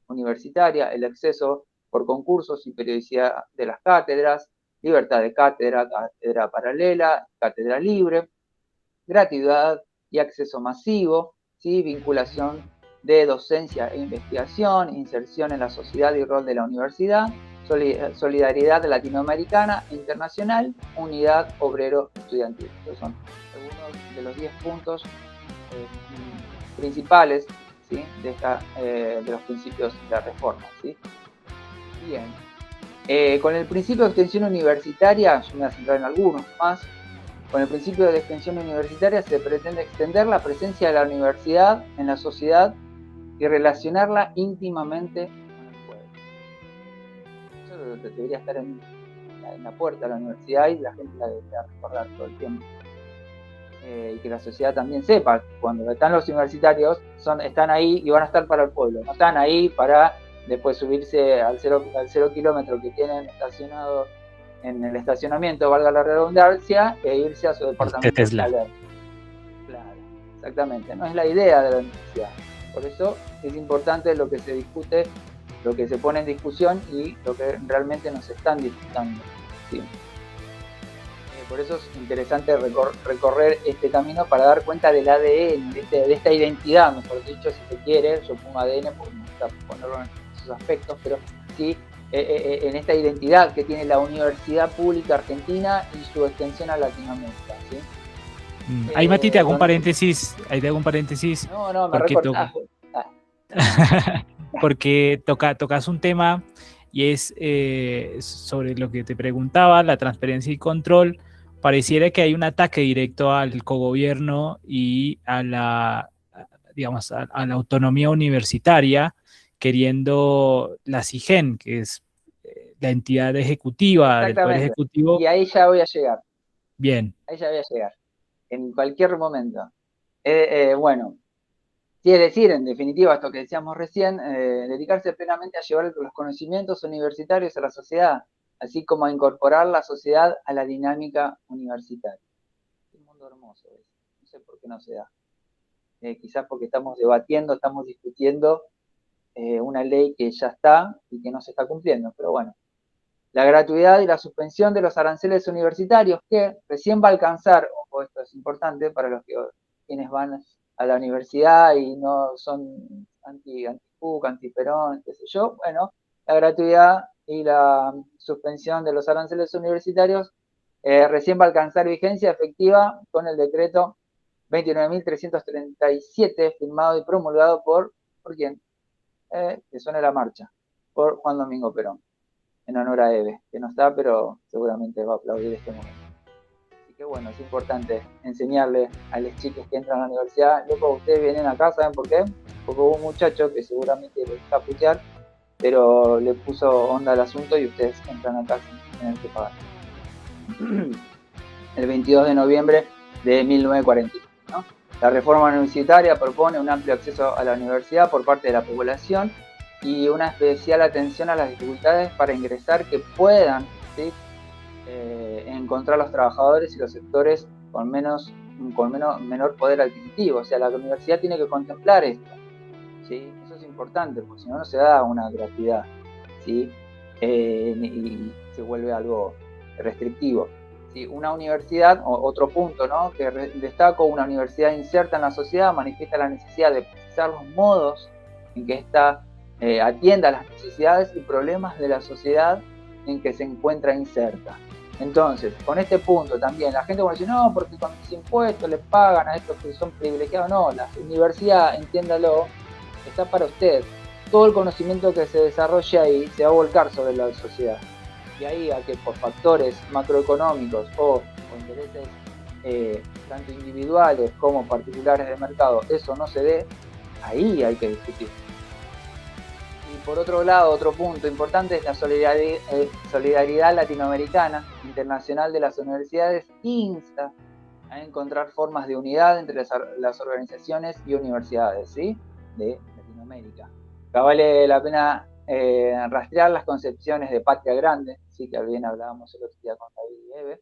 universitaria, el acceso por concursos y periodicidad de las cátedras, libertad de cátedra, cátedra paralela, cátedra libre, gratuidad y acceso masivo, ¿sí?, vinculación de docencia e investigación, inserción en la sociedad y rol de la universidad, solidaridad latinoamericana e internacional, unidad obrero-estudiantil. Estos son algunos de los 10 puntos principales, ¿sí?, de los principios de la reforma, ¿sí? Bien. Con el principio de extensión universitaria, yo me voy a centrar en algunos más, Con el principio de extensión universitaria se pretende extender la presencia de la universidad en la sociedad y relacionarla íntimamente con el pueblo. Eso debería estar en la puerta de la universidad y la gente la debería recordar todo el tiempo. Y que la sociedad también sepa, cuando están los universitarios, están ahí y van a estar para el pueblo, no están ahí para después subirse al 0 kilómetro que tienen estacionado en el estacionamiento, valga la redundancia, e irse a su departamento Tesla. Claro, exactamente, no es la idea de la universidad. Por eso es importante lo que se discute, lo que se pone en discusión y lo que realmente nos están disputando. ¿Sí? Por eso es interesante recorrer este camino para dar cuenta del ADN, de esta identidad, mejor dicho, si se quiere. Yo pongo ADN porque me gusta ponerlo en esos aspectos, pero sí, en esta identidad que tiene la Universidad Pública Argentina y su extensión a Latinoamérica. ¿Sí? Ahí, Mati, te hago un paréntesis. No, me recortás. Porque tocas un tema y es sobre lo que te preguntaba, la transparencia y control. Pareciera que hay un ataque directo al cogobierno y a la, digamos, a la autonomía universitaria, queriendo la CIGEN, que es la entidad ejecutiva del Poder Ejecutivo. Y ahí ya voy a llegar. Bien. Ahí ya voy a llegar. En cualquier momento. Bueno, sí, es decir, en definitiva, esto que decíamos recién, dedicarse plenamente a llevar los conocimientos universitarios a la sociedad, así como a incorporar la sociedad a la dinámica universitaria. Es un mundo hermoso, no sé por qué no se da. Quizás porque estamos debatiendo, estamos discutiendo una ley que ya está y que no se está cumpliendo, pero bueno. La gratuidad y la suspensión de los aranceles universitarios, que recién va a alcanzar, ojo, esto es importante para los quienes van a la universidad y no son anti-PUC, anti-Perón, qué sé yo, bueno, la gratuidad y la suspensión de los aranceles universitarios recién va a alcanzar vigencia efectiva con el decreto 29.337 firmado y promulgado ¿por quién? Que suene la marcha, por Juan Domingo Perón, en honor a Eve, que no está, pero seguramente va a aplaudir este momento. Así que bueno, es importante enseñarle a los chicos que entran a la universidad, loco, ustedes vienen acá, ¿saben por qué? Porque hubo un muchacho que seguramente les va a putear, pero le puso onda al asunto y ustedes entran acá sin tener que pagar. El 22 de noviembre de 1941, ¿no? La reforma universitaria propone un amplio acceso a la universidad por parte de la población y una especial atención a las dificultades para ingresar que puedan, ¿sí? Encontrar los trabajadores y los sectores con menor poder adquisitivo. O sea, la universidad tiene que contemplar esto, ¿sí? Eso es importante, porque si no, no se da una gratuidad, ¿sí? Y se vuelve algo restrictivo. ¿Sí? Una universidad, otro punto, ¿no?, que destaco, una universidad inserta en la sociedad manifiesta la necesidad de precisar los modos en que ésta atienda las necesidades y problemas de la sociedad en que se encuentra inserta. Entonces, con este punto también, la gente puede decir, no, porque con mis impuestos les pagan a estos que son privilegiados. No, la universidad, entiéndalo, está para usted. Todo el conocimiento que se desarrolle ahí se va a volcar sobre la sociedad. Y ahí a que por factores macroeconómicos o intereses tanto individuales como particulares de mercado, eso no se dé, ahí hay que discutir. Y por otro lado, otro punto importante es la solidaridad latinoamericana internacional de las universidades insta a encontrar formas de unidad entre las organizaciones y universidades, ¿sí?, de Latinoamérica. Acá vale la pena rastrear las concepciones de patria grande, ¿sí?, que bien hablábamos el otro día con David y Eve,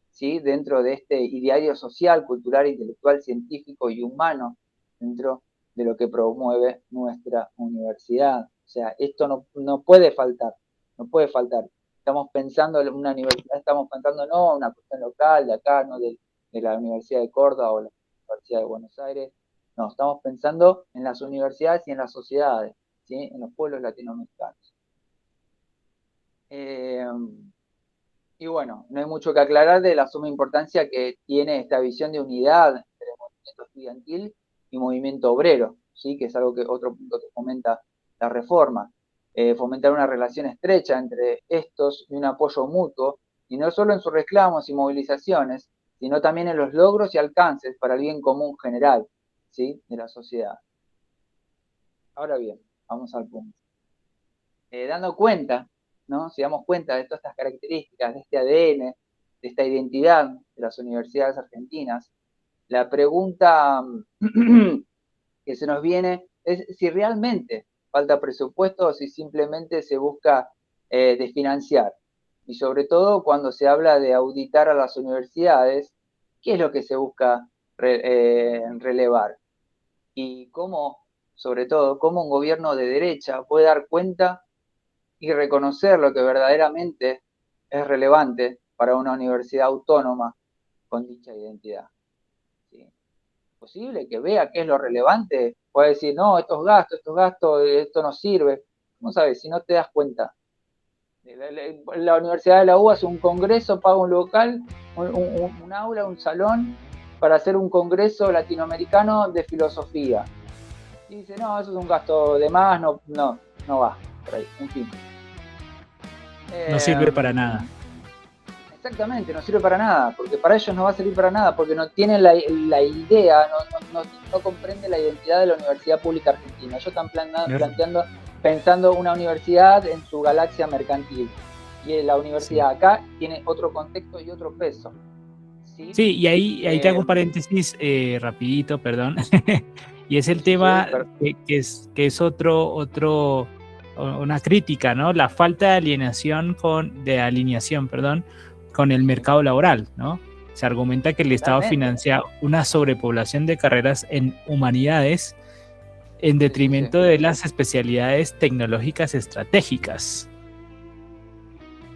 ¿sí?, dentro de este ideario social, cultural, intelectual, científico y humano, dentro de lo que promueve nuestra universidad. O sea, esto no puede faltar, no puede faltar. Estamos pensando en una universidad, estamos pensando no en una cuestión local, de acá, no de la Universidad de Córdoba o la Universidad de Buenos Aires. No, estamos pensando en las universidades y en las sociedades, ¿sí?, en los pueblos latinoamericanos. Y bueno, no hay mucho que aclarar de la suma importancia que tiene esta visión de unidad entre el movimiento estudiantil y movimiento obrero, ¿sí?, que es algo que otro punto que fomenta la reforma. Fomentar una relación estrecha entre estos y un apoyo mutuo, y no solo en sus reclamos y movilizaciones, sino también en los logros y alcances para el bien común general, ¿sí?, de la sociedad. Ahora bien, vamos al punto. Dando cuenta, ¿no?, si damos cuenta de todas estas características, de este ADN, de esta identidad de las universidades argentinas, la pregunta que se nos viene es si realmente falta presupuesto o si simplemente se busca desfinanciar. Y sobre todo cuando se habla de auditar a las universidades, ¿qué es lo que se busca relevar? Y cómo, sobre todo, cómo un gobierno de derecha puede dar cuenta y reconocer lo que verdaderamente es relevante para una universidad autónoma con dicha identidad. ¿Sí? ¿Posible que vea qué es lo relevante? Puede decir, no, estos gastos, esto no sirve. ¿Cómo sabes? Si no te das cuenta. La Universidad de la UBA hace un congreso, paga un local, un aula, un salón, para hacer un congreso latinoamericano de filosofía. Y dice, no, eso es un gasto de más, no va, por ahí, en fin. No sirve para nada. Exactamente, no sirve para nada, porque para ellos no va a servir para nada, porque no tienen la idea, no comprenden la identidad de la Universidad Pública Argentina. Ellos están pensando una universidad en su galaxia mercantil, y la universidad acá tiene otro contexto y otro peso. Sí, y ahí te hago un paréntesis rapidito, perdón, y es el tema que es una crítica, ¿no? La falta de alineación con el mercado laboral, ¿no? Se argumenta que el Estado financia una sobrepoblación de carreras en humanidades en detrimento de las especialidades tecnológicas estratégicas.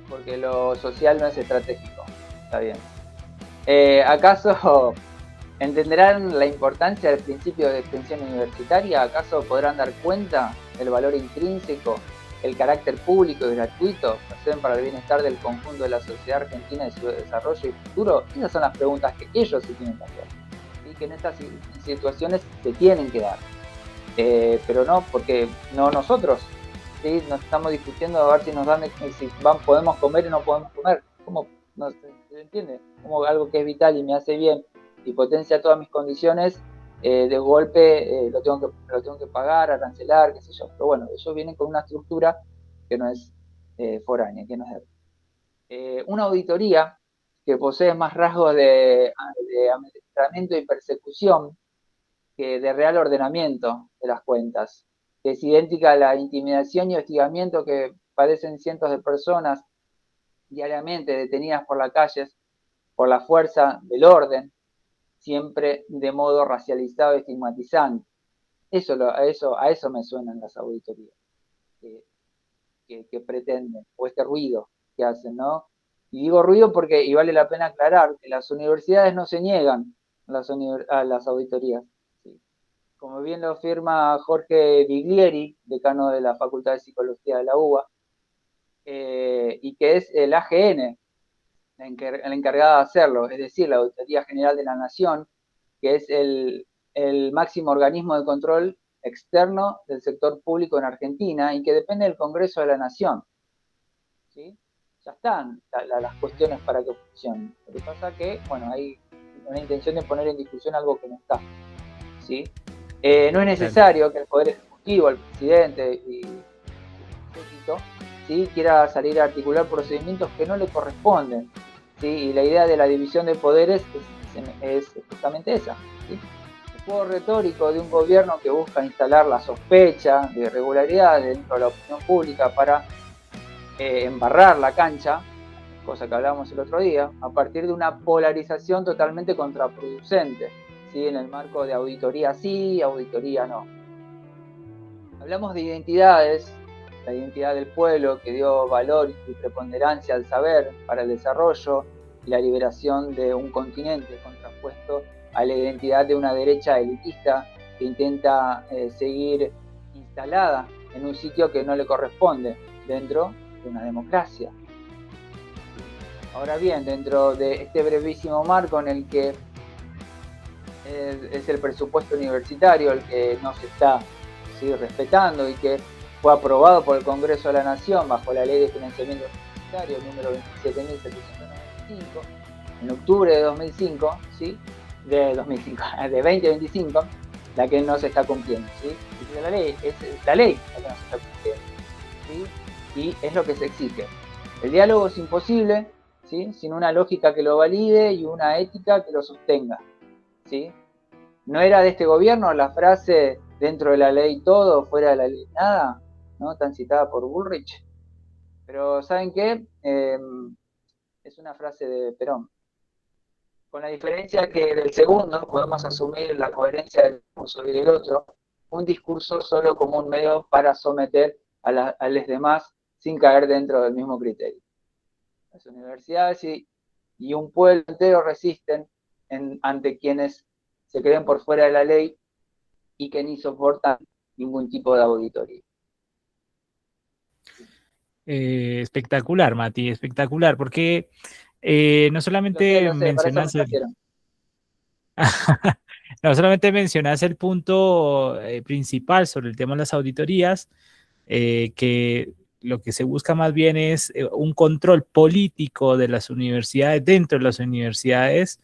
Porque lo social no es estratégico, está bien. ¿Acaso entenderán la importancia del principio de extensión universitaria? ¿Acaso podrán dar cuenta del valor intrínseco, el carácter público y gratuito que hacen para el bienestar del conjunto de la sociedad argentina y su desarrollo y futuro? Esas son las preguntas que ellos se tienen que hacer, y que en estas situaciones se tienen que dar. Pero no, porque no nosotros, ¿sí? Nos estamos discutiendo a ver si podemos comer o no podemos comer. ¿Cómo? No se entiende. Como algo que es vital y me hace bien y potencia todas mis condiciones, de golpe lo tengo que pagar, arancelar, qué sé yo. Pero bueno, ellos vienen con una estructura que no es foránea, que no es una auditoría que posee más rasgos de administramiento y persecución que de real ordenamiento de las cuentas, que es idéntica a la intimidación y hostigamiento que padecen cientos de personas diariamente detenidas por las calles por la fuerza del orden, siempre de modo racializado y estigmatizante. A eso me suenan las auditorías que pretenden, o este ruido que hacen, ¿no? Y digo ruido porque, y vale la pena aclarar, que las universidades no se niegan a las auditorías. ¿Sí? Como bien lo afirma Jorge Biglieri, decano de la Facultad de Psicología de la UBA, y que es el AGN la encargada de hacerlo, es decir, la Auditoría General de la Nación, que es el máximo organismo de control externo del sector público en Argentina y que depende del Congreso de la Nación. ¿Sí? Ya están las cuestiones para que funcionen. Lo que pasa es que, bueno, hay una intención de poner en discusión algo que no está. ¿Sí? No es necesario que el Poder Ejecutivo, el presidente y el ejército, ¿sí?, quiera salir a articular procedimientos que no le corresponden. ¿Sí? Y la idea de la división de poderes es justamente esa. ¿Sí? El juego retórico de un gobierno que busca instalar la sospecha de irregularidades dentro de la opinión pública para embarrar la cancha, cosa que hablábamos el otro día, a partir de una polarización totalmente contraproducente, ¿sí?, en el marco de auditoría sí, auditoría no. Hablamos de identidades, la identidad del pueblo que dio valor y preponderancia al saber para el desarrollo y la liberación de un continente contrapuesto a la identidad de una derecha elitista que intenta seguir instalada en un sitio que no le corresponde dentro de una democracia. Ahora bien, dentro de este brevísimo marco en el que es el presupuesto universitario el que no se está respetando y que fue aprobado por el Congreso de la Nación bajo la Ley de Financiamiento Universitario número 27.795, en octubre de 2005, ¿sí? De 2025, la que no se está cumpliendo, ¿sí? Es la ley la que no se está cumpliendo, ¿sí? Y es lo que se exige. El diálogo es imposible, ¿sí? Sin una lógica que lo valide y una ética que lo sostenga, ¿sí? No era de este gobierno la frase dentro de la ley todo, fuera de la ley nada, ¿no? Tan citada por Bullrich. Pero ¿saben qué? Es una frase de Perón. Con la diferencia que del segundo podemos asumir la coherencia del discurso y del otro, un discurso solo como un medio para someter a los demás sin caer dentro del mismo criterio. Las universidades y un pueblo entero resisten ante quienes se creen por fuera de la ley y que ni soportan ningún tipo de auditoría. Espectacular, Mati, espectacular, porque no solamente Lo sé, para eso me mencionas trajeron. no solamente mencionas el punto principal sobre el tema de las auditorías, que lo que se busca más bien es un control político de las universidades, dentro de las universidades,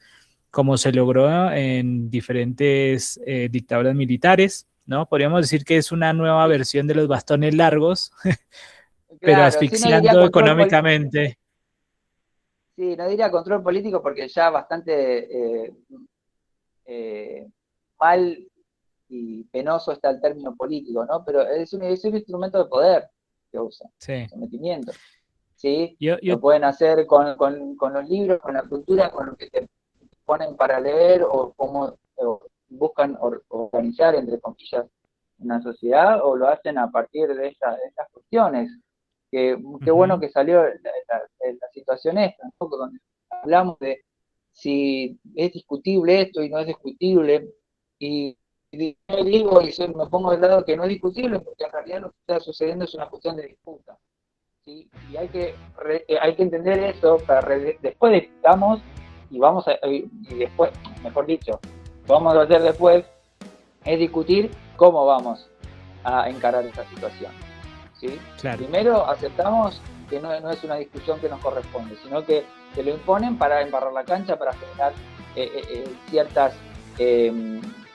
como se logró en diferentes dictaduras militares, ¿no? Podríamos decir que es una nueva versión de los bastones largos, pero Claro, sí, no diría asfixiando económicamente. sí, no diría control político porque ya bastante mal y penoso está el término político, ¿no? Pero es un instrumento de poder que usa, Sí. sometimiento, ¿sí? Yo, Lo pueden hacer con los libros, con la cultura, con lo que te ponen para leer o cómo buscan organizar, entre comillas, una sociedad, o lo hacen a partir de estas cuestiones. Qué bueno que salió la situación esta, ¿no? Donde hablamos de si es discutible esto y no es discutible, y digo y me pongo del lado que no es discutible, porque en realidad lo que está sucediendo es una cuestión de disputa, ¿sí? Y hay que entender eso para después discutamos y después, mejor dicho, lo vamos a hacer después es discutir cómo vamos a encarar esta situación, ¿sí? claro. Primero aceptamos que no es una discusión que nos corresponde, sino que se lo imponen para embarrar la cancha, para generar ciertas,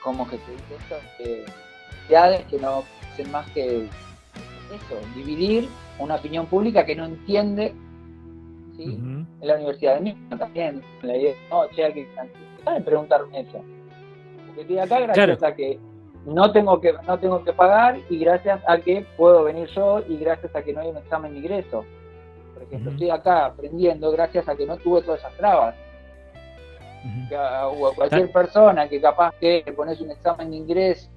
¿cómo que se dice esto? Ideas que no hacen más que eso, dividir una opinión pública que no entiende, ¿sí? En la universidad de México también, la idea, no, che, hay que preguntarme eso. Porque estoy acá gracias a que no tengo que pagar y gracias a que puedo venir yo y gracias a que no hay un examen de ingreso. Por ejemplo, estoy acá aprendiendo gracias a que no tuve todas esas trabas. O a cualquier persona que capaz que le pones un examen de ingreso,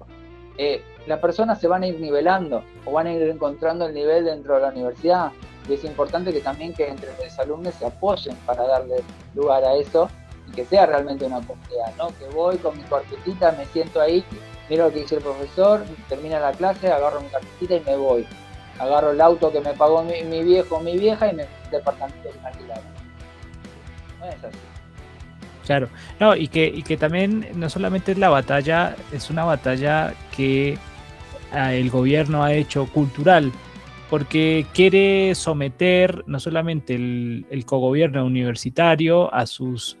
las personas se van a ir nivelando o van a ir encontrando el nivel dentro de la universidad. Y es importante que también que entre los alumnos se apoyen para darle lugar a eso y que sea realmente una comunidad, ¿no? Que voy con mi carpetita, me siento ahí, miro lo que dice el profesor, termina la clase, agarro mi carpetita y me voy. Agarro el auto que me pagó mi viejo o mi vieja y me voy al departamento de alquiler. No es así. Claro, no, y que también no solamente es la batalla, es una batalla que el gobierno ha hecho cultural, porque quiere someter no solamente el cogobierno universitario a sus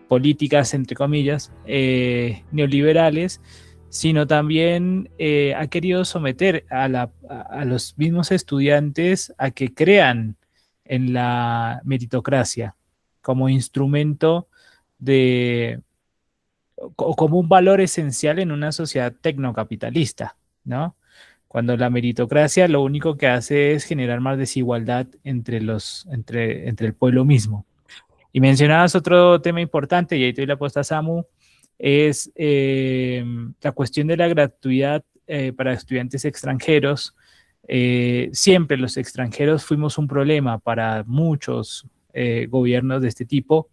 políticas, entre comillas, neoliberales, sino también ha querido someter a los mismos estudiantes a que crean en la meritocracia como instrumento o como un valor esencial en una sociedad tecnocapitalista, ¿no? Cuando la meritocracia lo único que hace es generar más desigualdad entre el pueblo mismo. Y mencionabas otro tema importante, y ahí te doy la apuesta a Samu, es la cuestión de la gratuidad para estudiantes extranjeros. Siempre los extranjeros fuimos un problema para muchos gobiernos de este tipo,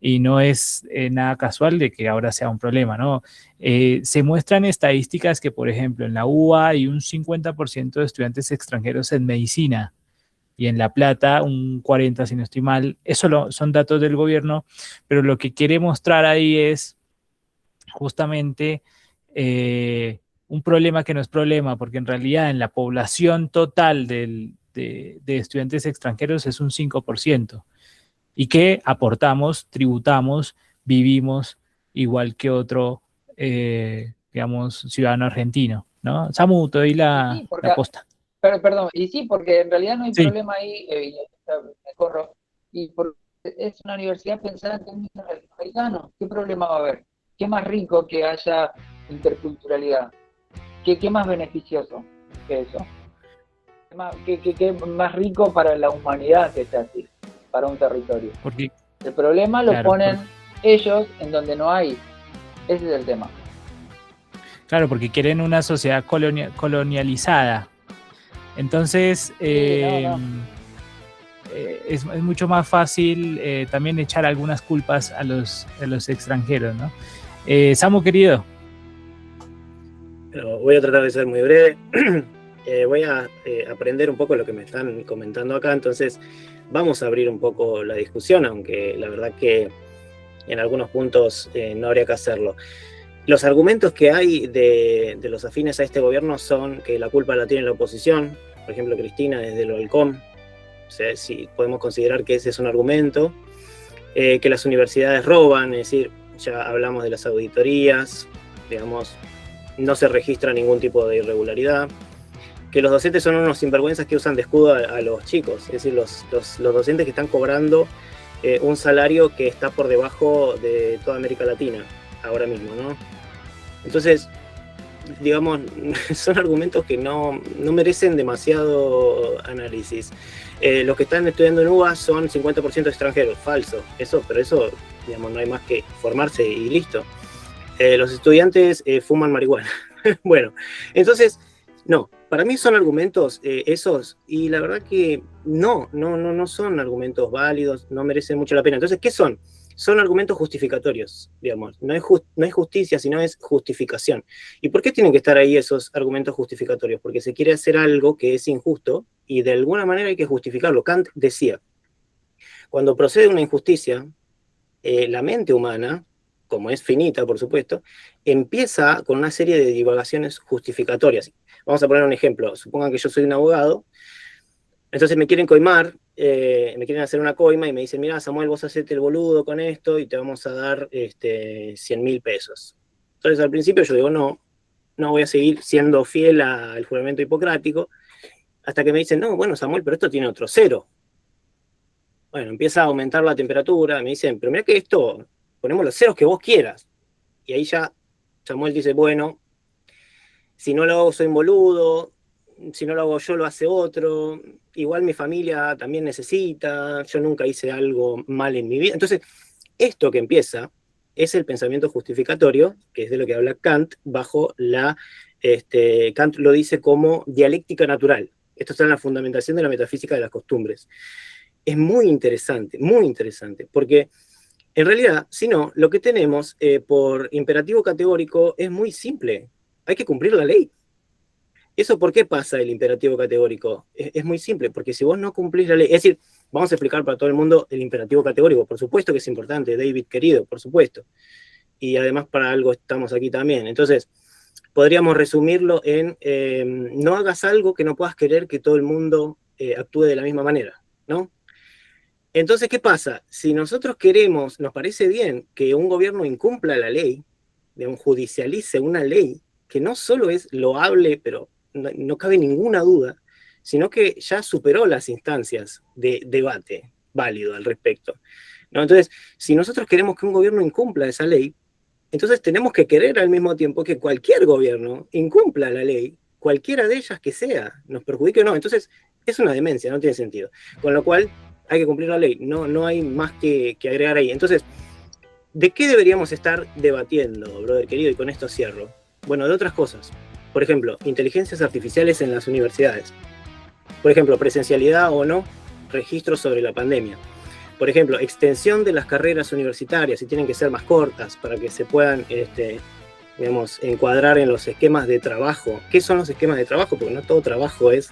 y no es nada casual de que ahora sea un problema, ¿no? Se muestran estadísticas que, por ejemplo, en la UBA hay un 50% de estudiantes extranjeros en medicina y en La Plata un 40%, si no estoy mal. Eso son datos del gobierno, pero lo que quiere mostrar ahí es justamente un problema que no es problema, porque en realidad en la población total de estudiantes extranjeros es un 5%. y que aportamos, tributamos, vivimos igual que otro, digamos, ciudadano argentino, ¿no? Samu, te doy Sí, porque, la posta. perdón, y sí, porque en realidad no hay Sí. problema ahí, y me corro, y porque es una universidad pensada en términos latinoamericanos. ¿Qué problema va a haber? ¿Qué más rico que haya interculturalidad? ¿Qué más beneficioso que eso? ¿Qué más rico para la humanidad que sea así, para un territorio? Porque, El problema lo claro, ponen ellos en donde no hay. Ese es el tema. claro, porque quieren una sociedad colonializada. Entonces, es mucho más fácil también echar algunas culpas a los extranjeros, ¿no? Samu, querido. Pero voy a tratar de ser muy breve. Voy a aprender un poco lo que me están comentando acá, entonces vamos a abrir un poco la discusión, aunque la verdad que en algunos puntos no habría que hacerlo. Los argumentos que hay de los afines a este gobierno son que la culpa la tiene la oposición, por ejemplo Cristina desde el balcón, o sea, si podemos considerar que ese es un argumento, que las universidades roban, es decir, ya hablamos de las auditorías, digamos, no se registra ningún tipo de irregularidad, que los docentes son unos sinvergüenzas que usan de escudo a los chicos, es decir, los docentes que están cobrando un salario que está por debajo de toda América Latina ahora mismo, ¿no? Entonces, digamos, son argumentos que no merecen demasiado análisis. Los que están estudiando en UBA son 50% extranjeros, falso, pero eso, digamos, no hay más que formarse y listo. Los estudiantes fuman marihuana. Bueno, entonces, no, para mí son argumentos esos, y la verdad que no son argumentos válidos, no merecen mucho la pena. Entonces, ¿qué son? Son argumentos justificatorios, digamos. No es justicia, sino es justificación. ¿Y por qué tienen que estar ahí esos argumentos justificatorios? Porque se quiere hacer algo que es injusto y de alguna manera hay que justificarlo. Kant decía, cuando procede una injusticia, la mente humana, como es finita, por supuesto, empieza con una serie de divagaciones justificatorias. Vamos a poner un ejemplo. Supongan que yo soy un abogado, entonces me quieren coimar, me quieren hacer una coima y me dicen, mira, Samuel, vos hacete el boludo con esto y te vamos a dar 100.000 pesos. Entonces al principio yo digo, no voy a seguir siendo fiel al juramento hipocrático, hasta que me dicen, no, bueno, Samuel, pero esto tiene otro cero. Bueno, empieza a aumentar la temperatura, me dicen, pero mira que esto, ponemos los ceros que vos quieras. Y ahí ya Samuel dice, bueno, si no lo hago soy un boludo, si no lo hago yo lo hace otro, igual mi familia también necesita, yo nunca hice algo mal en mi vida. Entonces, esto que empieza es el pensamiento justificatorio, que es de lo que habla Kant, bajo Kant lo dice como dialéctica natural. Esto está en la fundamentación de la metafísica de las costumbres. Es muy interesante, porque en realidad, si no, lo que tenemos por imperativo categórico es muy simple. Hay que cumplir la ley. ¿Eso por qué pasa el imperativo categórico? Es muy simple, porque si vos no cumplís la ley, es decir, vamos a explicar para todo el mundo el imperativo categórico, por supuesto que es importante, David querido, por supuesto. Y además para algo estamos aquí también. Entonces, podríamos resumirlo en no hagas algo que no puedas querer que todo el mundo actúe de la misma manera, ¿no? Entonces, ¿qué pasa? Si nosotros queremos, nos parece bien que un gobierno incumpla la ley, judicialice una ley, que no solo es loable, pero no cabe ninguna duda, sino que ya superó las instancias de debate válido al respecto, ¿no? Entonces, si nosotros queremos que un gobierno incumpla esa ley, entonces tenemos que querer al mismo tiempo que cualquier gobierno incumpla la ley, cualquiera de ellas que sea, nos perjudique o no. Entonces, es una demencia, no tiene sentido. Con lo cual, hay que cumplir la ley, no hay más que agregar ahí. Entonces, ¿de qué deberíamos estar debatiendo, brother querido? Y con esto cierro. Bueno, de otras cosas. Por ejemplo, inteligencias artificiales en las universidades. Por ejemplo, presencialidad o no, registros sobre la pandemia. Por ejemplo, extensión de las carreras universitarias, si tienen que ser más cortas, para que se puedan, digamos, encuadrar en los esquemas de trabajo. ¿Qué son los esquemas de trabajo? Porque no todo trabajo es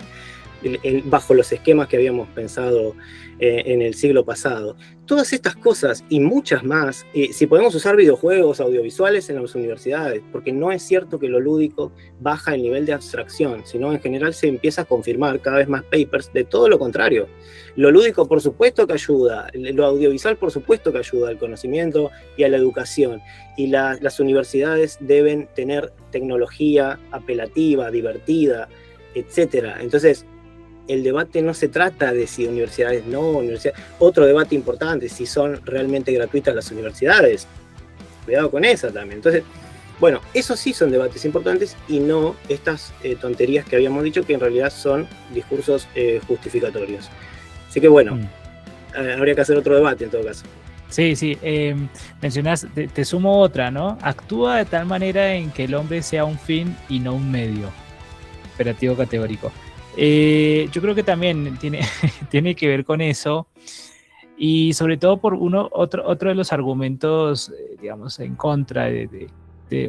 bajo los esquemas que habíamos pensado en el siglo pasado. Todas estas cosas y muchas más, si podemos usar videojuegos, audiovisuales en las universidades, porque no es cierto que lo lúdico baja el nivel de abstracción, sino en general se empieza a confirmar cada vez más papers de todo lo contrario. Lo lúdico por supuesto que ayuda, lo audiovisual por supuesto que ayuda al conocimiento y a la educación, y las universidades deben tener tecnología apelativa, divertida, etcétera. Entonces, el debate no se trata de si universidades otro debate importante, si son realmente gratuitas las universidades. Cuidado con esa también. Entonces, bueno, esos sí son debates importantes y no estas tonterías que habíamos dicho que en realidad son discursos justificatorios. Así que bueno, habría que hacer otro debate en todo caso. Sí, mencionas, te sumo otra, ¿no? Actúa de tal manera en que el hombre sea un fin y no un medio. Imperativo categórico. Yo creo que también tiene que ver con eso, y sobre todo por otro de los argumentos, digamos, en contra de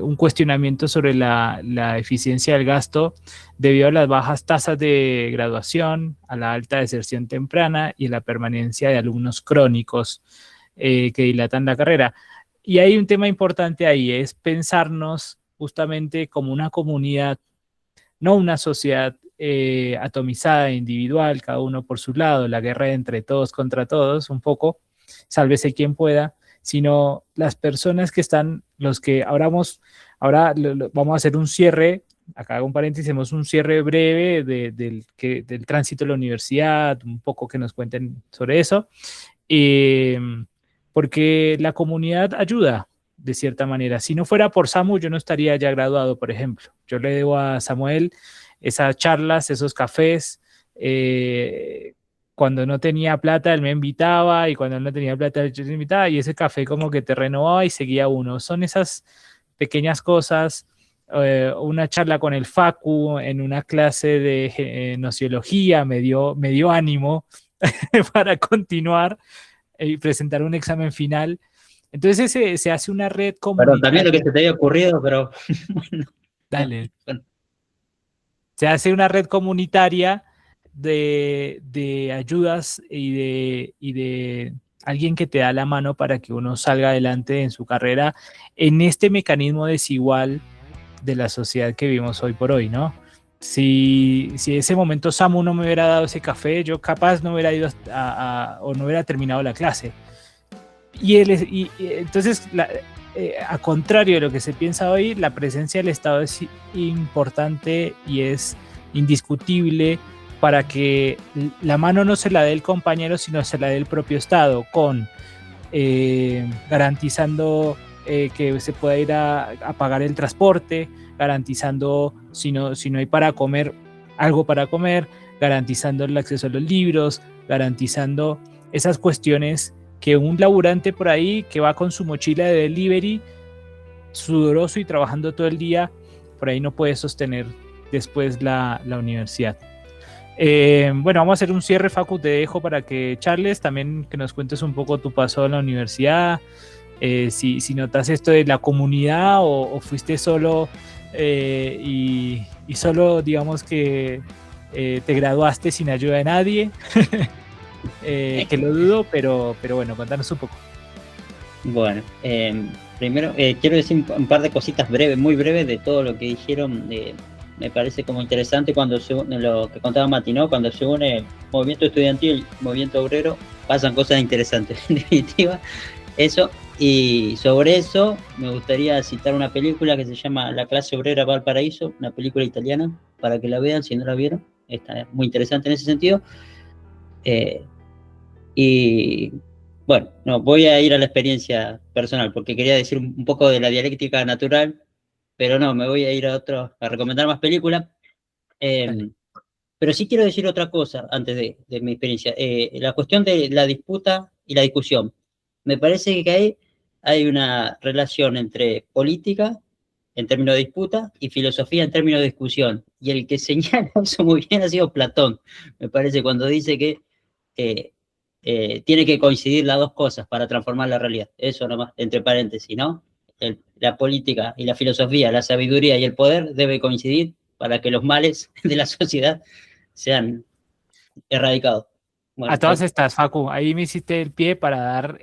un cuestionamiento sobre la eficiencia del gasto debido a las bajas tasas de graduación, a la alta deserción temprana y a la permanencia de alumnos crónicos que dilatan la carrera. Y hay un tema importante ahí, es pensarnos justamente como una comunidad, no una sociedad atomizada, individual, cada uno por su lado, la guerra entre todos contra todos, un poco, sálvese quien pueda, sino las personas que están, los que vamos a hacer un cierre, acá hago un paréntesis, hacemos un cierre breve del tránsito de la universidad, un poco que nos cuenten sobre eso, porque la comunidad ayuda de cierta manera. Si no fuera por Samu, yo no estaría ya graduado, por ejemplo. Yo le debo a Samuel esas charlas, esos cafés. Cuando no tenía plata, él me invitaba, y cuando no tenía plata, yo le invitaba, y ese café como que te renovaba y seguía uno. Son esas pequeñas cosas. Una charla con el Facu en una clase de nociología me dio ánimo para continuar y presentar un examen final. Entonces se hace una red comunitaria. Pero también lo que se te había ocurrido, pero bueno. Dale. Bueno. Se hace una red comunitaria de ayudas y de alguien que te da la mano para que uno salga adelante en su carrera en este mecanismo desigual de la sociedad que vivimos hoy por hoy, ¿no? Si en ese momento Samu no me hubiera dado ese café, yo capaz no hubiera ido o no hubiera terminado la clase. Y entonces, a contrario de lo que se piensa hoy, la presencia del Estado es importante y es indiscutible para que la mano no se la dé el compañero, sino se la dé el propio Estado, garantizando que se pueda ir a pagar el transporte, garantizando si no hay para comer, algo para comer, garantizando el acceso a los libros, garantizando esas cuestiones que un laburante por ahí que va con su mochila de delivery, sudoroso y trabajando todo el día, por ahí no puede sostener después la universidad. Bueno, vamos a hacer un cierre, Facu, te dejo para que charles, también que nos cuentes un poco tu paso en la universidad, si notas esto de la comunidad o fuiste solo y solo, digamos que te graduaste sin ayuda de nadie. Que lo dudo, pero bueno, contanos un poco. Bueno, primero quiero decir un par de cositas breves, muy breves de todo lo que dijeron. Me parece como interesante cuando lo que contaba Mati, ¿no? Cuando se une movimiento estudiantil, movimiento obrero, pasan cosas interesantes, en definitiva, eso. Y sobre eso me gustaría citar una película que se llama La clase obrera va al paraíso, una película italiana, para que la vean si no la vieron, está muy interesante en ese sentido. Y bueno, no, voy a ir a la experiencia personal, porque quería decir un poco de la dialéctica natural, pero no, me voy a ir a recomendar más películas. Pero sí quiero decir otra cosa antes de mi experiencia. La cuestión de la disputa y la discusión. Me parece que hay una relación entre política, en términos de disputa, y filosofía en términos de discusión. Y el que señala eso muy bien ha sido Platón, me parece, cuando dice que tiene que coincidir las dos cosas para transformar la realidad. Eso nomás, entre paréntesis, ¿no? La política y la filosofía, la sabiduría y el poder debe coincidir para que los males de la sociedad sean erradicado. Bueno, A todas estas, Facu, ahí me hiciste el pie para dar,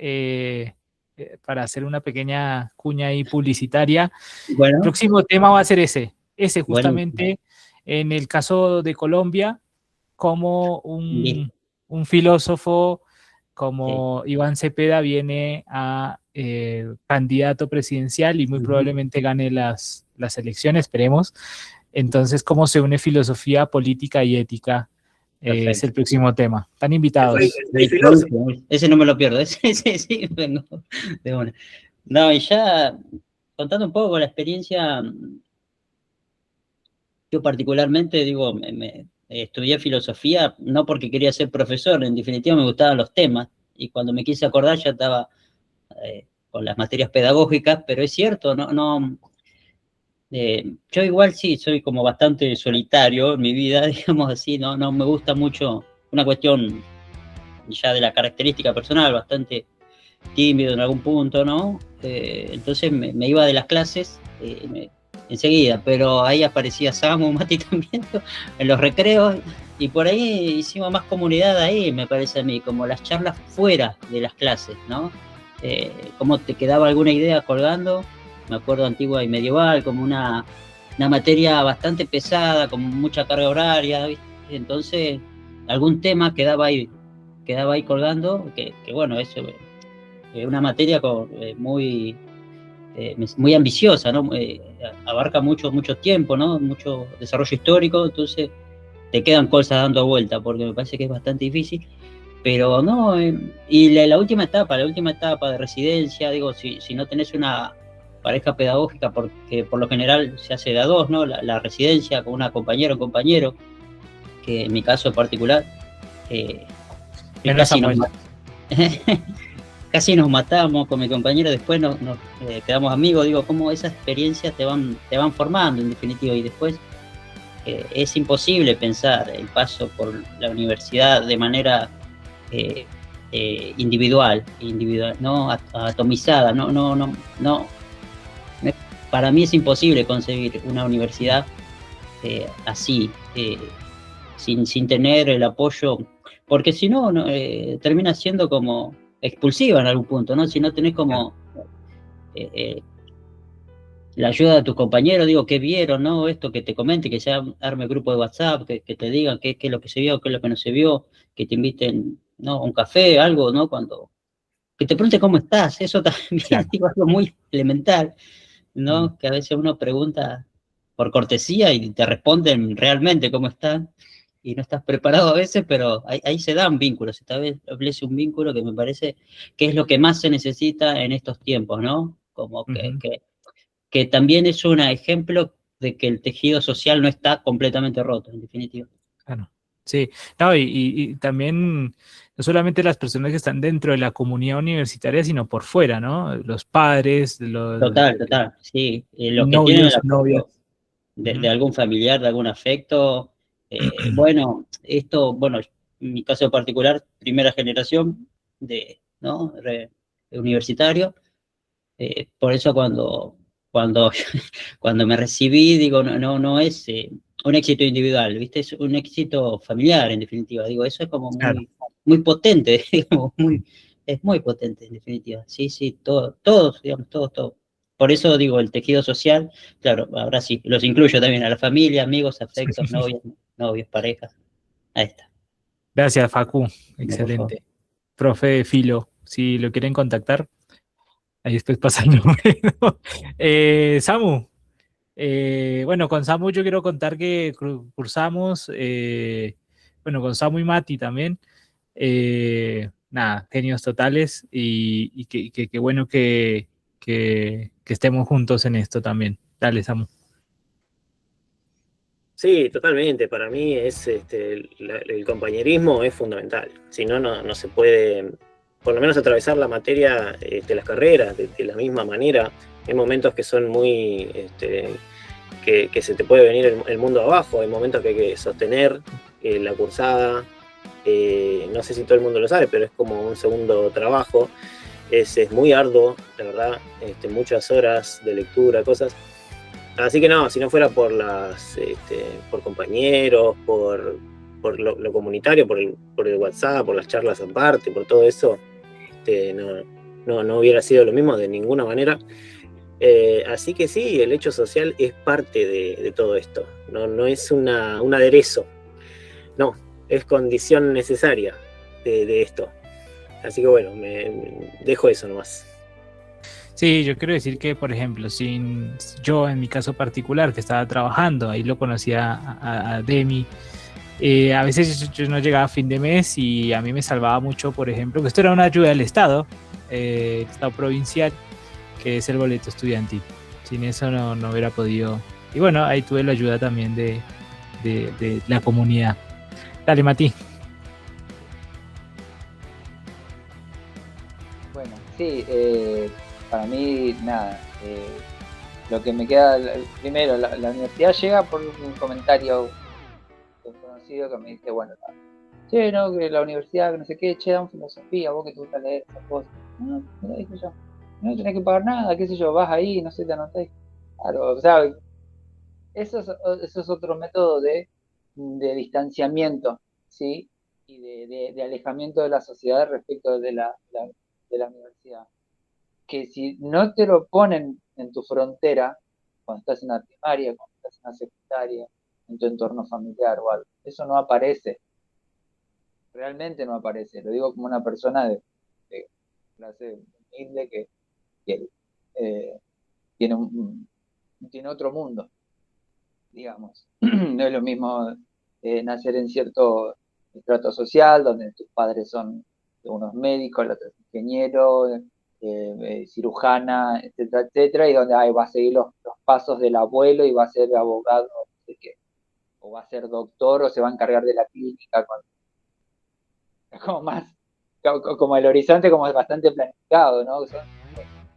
para hacer una pequeña cuña ahí publicitaria. El bueno, próximo tema va a ser ese bueno, justamente, en el caso de Colombia, como listo, un filósofo sí. como Iván Cepeda viene a candidato presidencial y muy Ujú, probablemente gane las elecciones, esperemos. Entonces, ¿cómo se une filosofía, política y ética? Es perfecto. el próximo tema. Están Soy, invitados. soy filósofo. Buenísimo. Ese no me lo pierdo, ese sí, vengo de una. No, y ya contando un poco la experiencia, yo particularmente digo, estudié filosofía no porque quería ser profesor, en definitiva me gustaban los temas, y cuando me quise acordar ya estaba con las materias pedagógicas, pero es cierto, yo igual sí soy como bastante solitario en mi vida, digamos así, no me gusta mucho una cuestión ya de la característica personal, bastante tímido en algún punto, ¿no? Entonces me iba de las clases enseguida, pero ahí aparecía Samu, Mati también, en los recreos, y por ahí hicimos más comunidad ahí, me parece a mí, como las charlas fuera de las clases, ¿no? Cómo te quedaba alguna idea colgando, me acuerdo antigua y medieval, como una materia bastante pesada, con mucha carga horaria, ¿viste? Entonces algún tema quedaba ahí colgando, que bueno, eso una materia muy ambiciosa, ¿no? Abarca mucho tiempo, ¿no? Mucho desarrollo histórico, entonces te quedan cosas dando vuelta, porque me parece que es bastante difícil, pero no, y la última etapa de residencia, digo, si no tenés una pareja pedagógica, porque por lo general se hace de a dos, ¿no? La residencia con una compañera o compañero, que en mi caso particular, Menos casi nos Samuel. casi nos matamos con mi compañero, después nos quedamos amigos, digo, cómo esas experiencias te van formando en definitiva, y después es imposible pensar el paso por la universidad de manera individual, no atomizada, no, para mí es imposible concebir una universidad así, sin tener el apoyo, porque si no, termina siendo como expulsiva en algún punto, ¿no? Si no tenés como la ayuda de tus compañeros, digo, ¿qué vieron, no? Esto que te comente, que se arme grupo de WhatsApp, que te digan qué es lo que se vio, qué es lo que no se vio, que te inviten, ¿no? A un café, algo, ¿no? Que te pregunte cómo estás, eso también, Claro. digo, algo muy elemental, Mm. ¿no? Que a veces uno pregunta por cortesía y te responden realmente cómo están, y no estás preparado a veces, pero ahí se dan vínculos, esta vez establece un vínculo que me parece que es lo que más se necesita en estos tiempos, ¿no? Como Ujú. que también es un ejemplo de que el tejido social no está completamente roto, en definitiva. Claro. Sí, no, y también no solamente las personas que están dentro de la comunidad universitaria, sino por fuera, ¿no? Los padres, Total, sí. Los que tienen el novios, novias. apoyo de Ujú. algún familiar, de algún afecto. Bueno, en mi caso particular, primera generación ¿no? Universitario. Por eso cuando, cuando me recibí, digo, no es un éxito individual, ¿viste? Es un éxito familiar, en definitiva. Digo, eso es como Claro. muy potente, digamos, es muy potente, en definitiva. Sí, todos, digamos, todos. Por eso digo, el tejido social, claro, ahora sí, los incluyo también a la familia, amigos, afectos, novios, parejas. Ahí está. Gracias, Facu. No, por favor. Excelente. Profe de Filo, si lo quieren contactar, ahí después pasa el número. Samu, bueno, con Samu yo quiero contar que cursamos, bueno, con Samu y Mati también, nada, genios totales y qué bueno que estemos juntos en esto también. Dale, Samu. Sí, totalmente. Para mí es el compañerismo es fundamental. Si no, no se puede, por lo menos atravesar la materia, las carreras de la misma manera. Hay momentos que son muy, que se te puede venir el mundo abajo. Hay momentos que hay que sostener la cursada. No sé si todo el mundo lo sabe, pero es como un segundo trabajo. Es muy arduo, la verdad. Muchas horas de lectura, cosas. Así que no, si no fuera por por compañeros, lo comunitario, por el WhatsApp, por las charlas aparte, por todo eso, no hubiera sido lo mismo de ninguna manera. Así que sí, el hecho social es parte de todo esto, no es un aderezo, no, es condición necesaria de esto. Así que bueno, me dejo eso nomás. Sí, yo quiero decir que, por ejemplo, yo en mi caso particular, que estaba trabajando, ahí lo conocía a Demi, a veces yo no llegaba a fin de mes y a mí me salvaba mucho, por ejemplo, que esto era una ayuda del Estado, el Estado provincial, que es el boleto estudiantil. Sin eso no hubiera podido. Y bueno, ahí tuve la ayuda también de la comunidad. Dale, Mati. Bueno, sí, para mí, nada. Lo que me queda, primero, la universidad llega por un comentario de un conocido que me dice, bueno, che, no, que la universidad, que no sé qué, che, dan filosofía, vos que te gusta leer esas cosas. No, me lo dije yo. No tenés que pagar nada, qué sé yo, vas ahí, no sé, te anotás. Claro, o sea, eso es otro método de distanciamiento, ¿sí? Y de alejamiento de la sociedad respecto de la universidad. Que si no te lo ponen en tu frontera, cuando estás en la primaria, cuando estás en la secundaria, en tu entorno familiar o algo, eso no aparece, realmente no aparece. Lo digo como una persona de clase humilde que, eh, tiene otro mundo, digamos. No es lo mismo nacer en cierto estrato social, donde tus padres son unos médicos, el otro es ingeniero, cirujana, etcétera, etcétera, y donde va a seguir los pasos del abuelo y va a ser abogado, no sé qué, o va a ser doctor, o se va a encargar de la clínica, como más, como el horizonte como es bastante planificado, ¿no?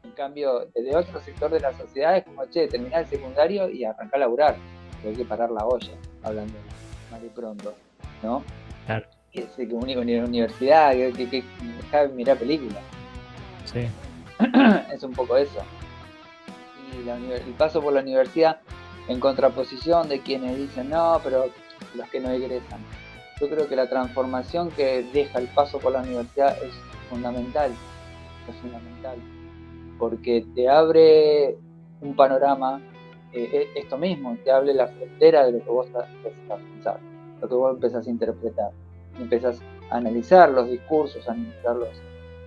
En cambio, desde otro sector de la sociedad es como, che, terminar el secundario y arrancar a laburar, que hay que parar la olla, hablando más de pronto, ¿no? Claro. Y es que único en la universidad, que deja de mirar películas. Sí. Es un poco eso. Y el paso por la universidad en contraposición de quienes dicen, no, pero los que no egresan. Yo creo que la transformación que deja el paso por la universidad es fundamental, porque te abre un panorama, esto mismo, te abre la frontera de lo que vos empezás a pensar, lo que vos empezás a interpretar, empezás a analizar los discursos, a analizar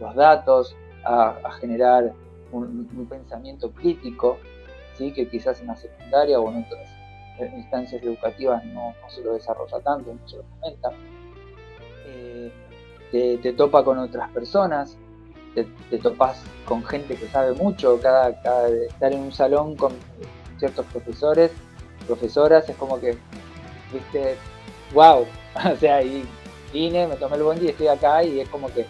los datos, a generar un pensamiento crítico, ¿sí? Que quizás en la secundaria o en otras instancias educativas no se lo desarrolla tanto, no se lo comenta. Te topa con otras personas, te topas con gente que sabe mucho, cada estar en un salón con ciertos profesoras, es como que, viste, wow, o sea, y vine, me tomé el bondi y estoy acá y es como que,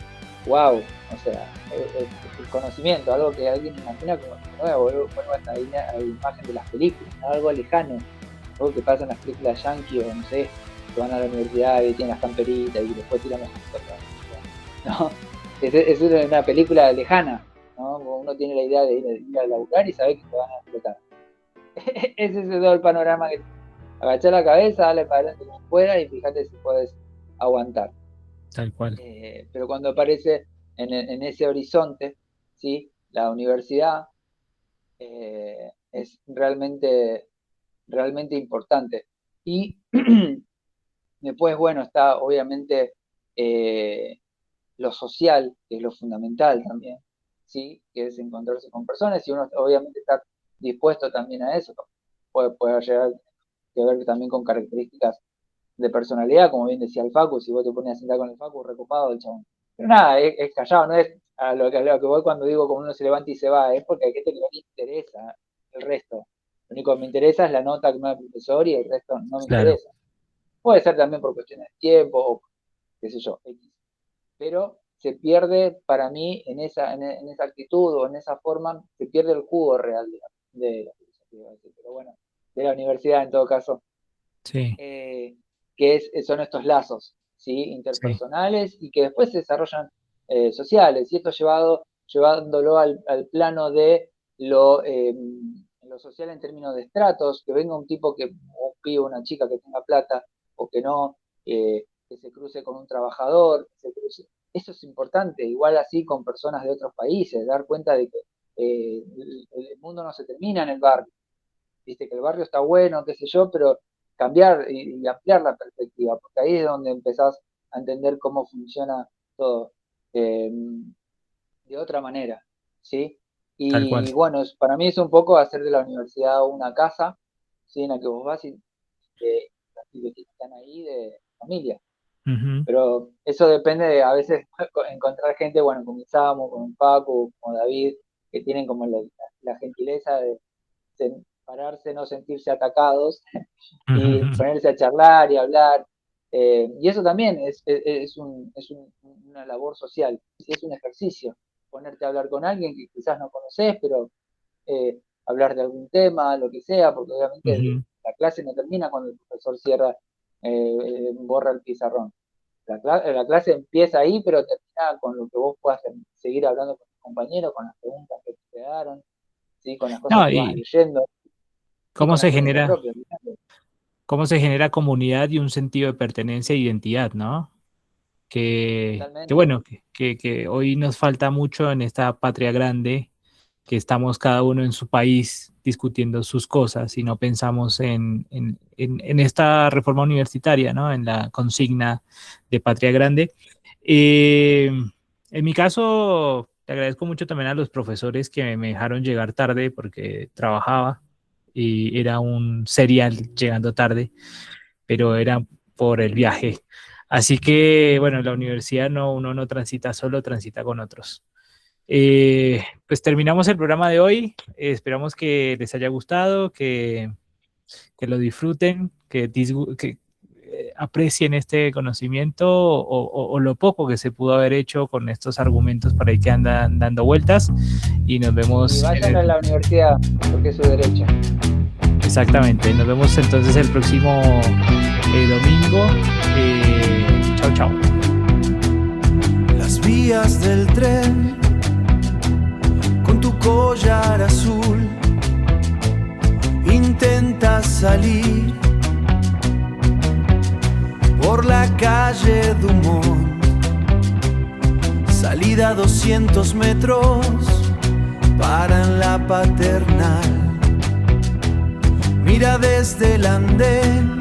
wow, o sea, el conocimiento, algo que alguien imagina como nuevo, vuelvo a la imagen de las películas, algo lejano, algo que pasa en las películas yankee o no sé, que van a la universidad y tienen las camperitas y después tiran los ¿no? Es una película lejana, ¿no? Uno tiene la idea de ir a laburar y saber que te van a explotar. Ese es todo el panorama que agachar la cabeza, dale para adelante como puedas y fíjate si puedes aguantar. Tal cual. Pero cuando aparece en ese horizonte, ¿sí? La universidad es realmente importante. Y después, bueno, está obviamente lo social, que es lo fundamental también, ¿sí? Que es encontrarse con personas y uno obviamente está dispuesto también a eso. Puede llegar a ver también con características de personalidad, como bien decía el Facu, si vos te pones a sentar con el Facu, recopado el chabón. Pero nada, es callado, no es a lo que voy cuando digo como uno se levanta y se va, es porque hay gente que no le interesa el resto. Lo único que me interesa es la nota que me da el profesor y el resto no me Claro. interesa. Puede ser también por cuestiones de tiempo o qué sé yo, X. Pero se pierde para mí en esa actitud o en esa forma, se pierde el jugo real de la filosofía, pero bueno, de la universidad en todo caso. Sí. Son estos lazos, ¿sí? Sí. Interpersonales y que después se desarrollan sociales, y esto llevándolo al plano de lo social en términos de estratos, que venga un tipo o pibe, una chica que tenga plata o que no, que se cruce con un trabajador, que se cruce. Eso es importante, igual así con personas de otros países, dar cuenta de que el mundo no se termina en el barrio. Viste que el barrio está bueno, qué sé yo, pero cambiar y ampliar la perspectiva, porque ahí es donde empezás a entender cómo funciona todo de otra manera, ¿sí? Tal cual. Y bueno, para mí es un poco hacer de la universidad una casa, ¿sí? En la que vos vas y las pibes que están ahí de familia. Ujú. Pero eso depende de a veces encontrar gente, bueno, como Samu, como Paco, como David, que tienen como la gentileza de pararse, no sentirse atacados y ponerse a charlar y hablar. Y eso también es una labor social, ¿sí? Es un ejercicio, ponerte a hablar con alguien que quizás no conoces, pero hablar de algún tema, lo que sea, porque obviamente Ujú. la clase no termina cuando el profesor cierra, borra el pizarrón. La clase empieza ahí, pero termina con lo que vos puedas seguir hablando con tus compañeros, con las preguntas que te quedaron, ¿sí? Con las cosas No, que vas y leyendo y cómo con la se experiencia genera, propia. cómo se genera comunidad y un sentido de pertenencia e identidad, ¿no? Que Totalmente. bueno, que hoy nos falta mucho en esta patria grande, que estamos cada uno en su país discutiendo sus cosas y no pensamos en esta reforma universitaria, ¿no? En la consigna de patria grande. Eh, en mi caso, le agradezco mucho también a los profesores que me dejaron llegar tarde porque trabajaba y era un serial llegando tarde, pero era por el viaje. Así que, bueno, la universidad no, uno no transita solo, transita con otros. Pues terminamos el programa de hoy. Esperamos que les haya gustado, que lo disfruten, que aprecien este conocimiento o lo poco que se pudo haber hecho con estos argumentos por ahí que andan dando vueltas. Y nos Y vemos. vayan a la universidad, porque es su derecho. Exactamente. Nos vemos entonces el próximo domingo. Chao, chao. Las vías del tren con tu collar azul intentas salir por la calle Dumont, salida 200 metros para en la Paternal. Mira desde el andén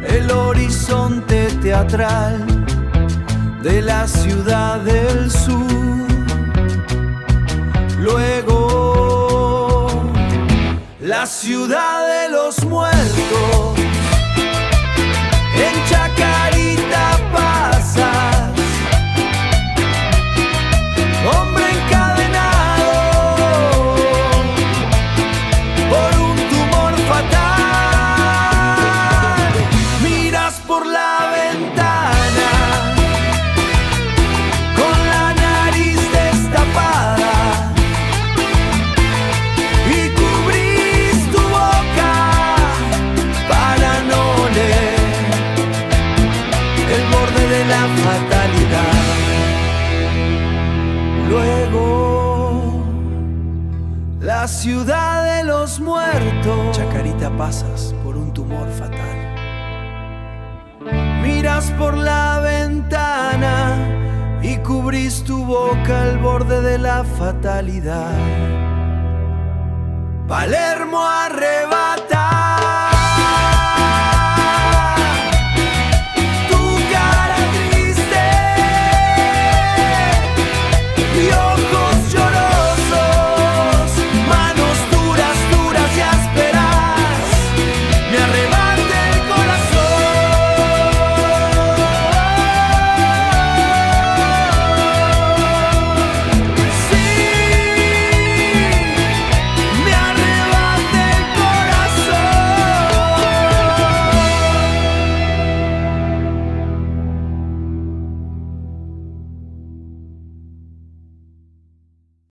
el horizonte teatral de la ciudad del sur. Luego, la ciudad de los muertos, en Chacarita pasas, hombre encadenado por un tumor fatal. Miras por la ventana con la nariz destapada y cubrís tu boca para no oler el borde de la fatalidad. Luego, la ciudad de los muertos, Chacarita pasas por un tumor fatal. Miras por la ventana y cubrís tu boca al borde de la fatalidad. Palermo arrebata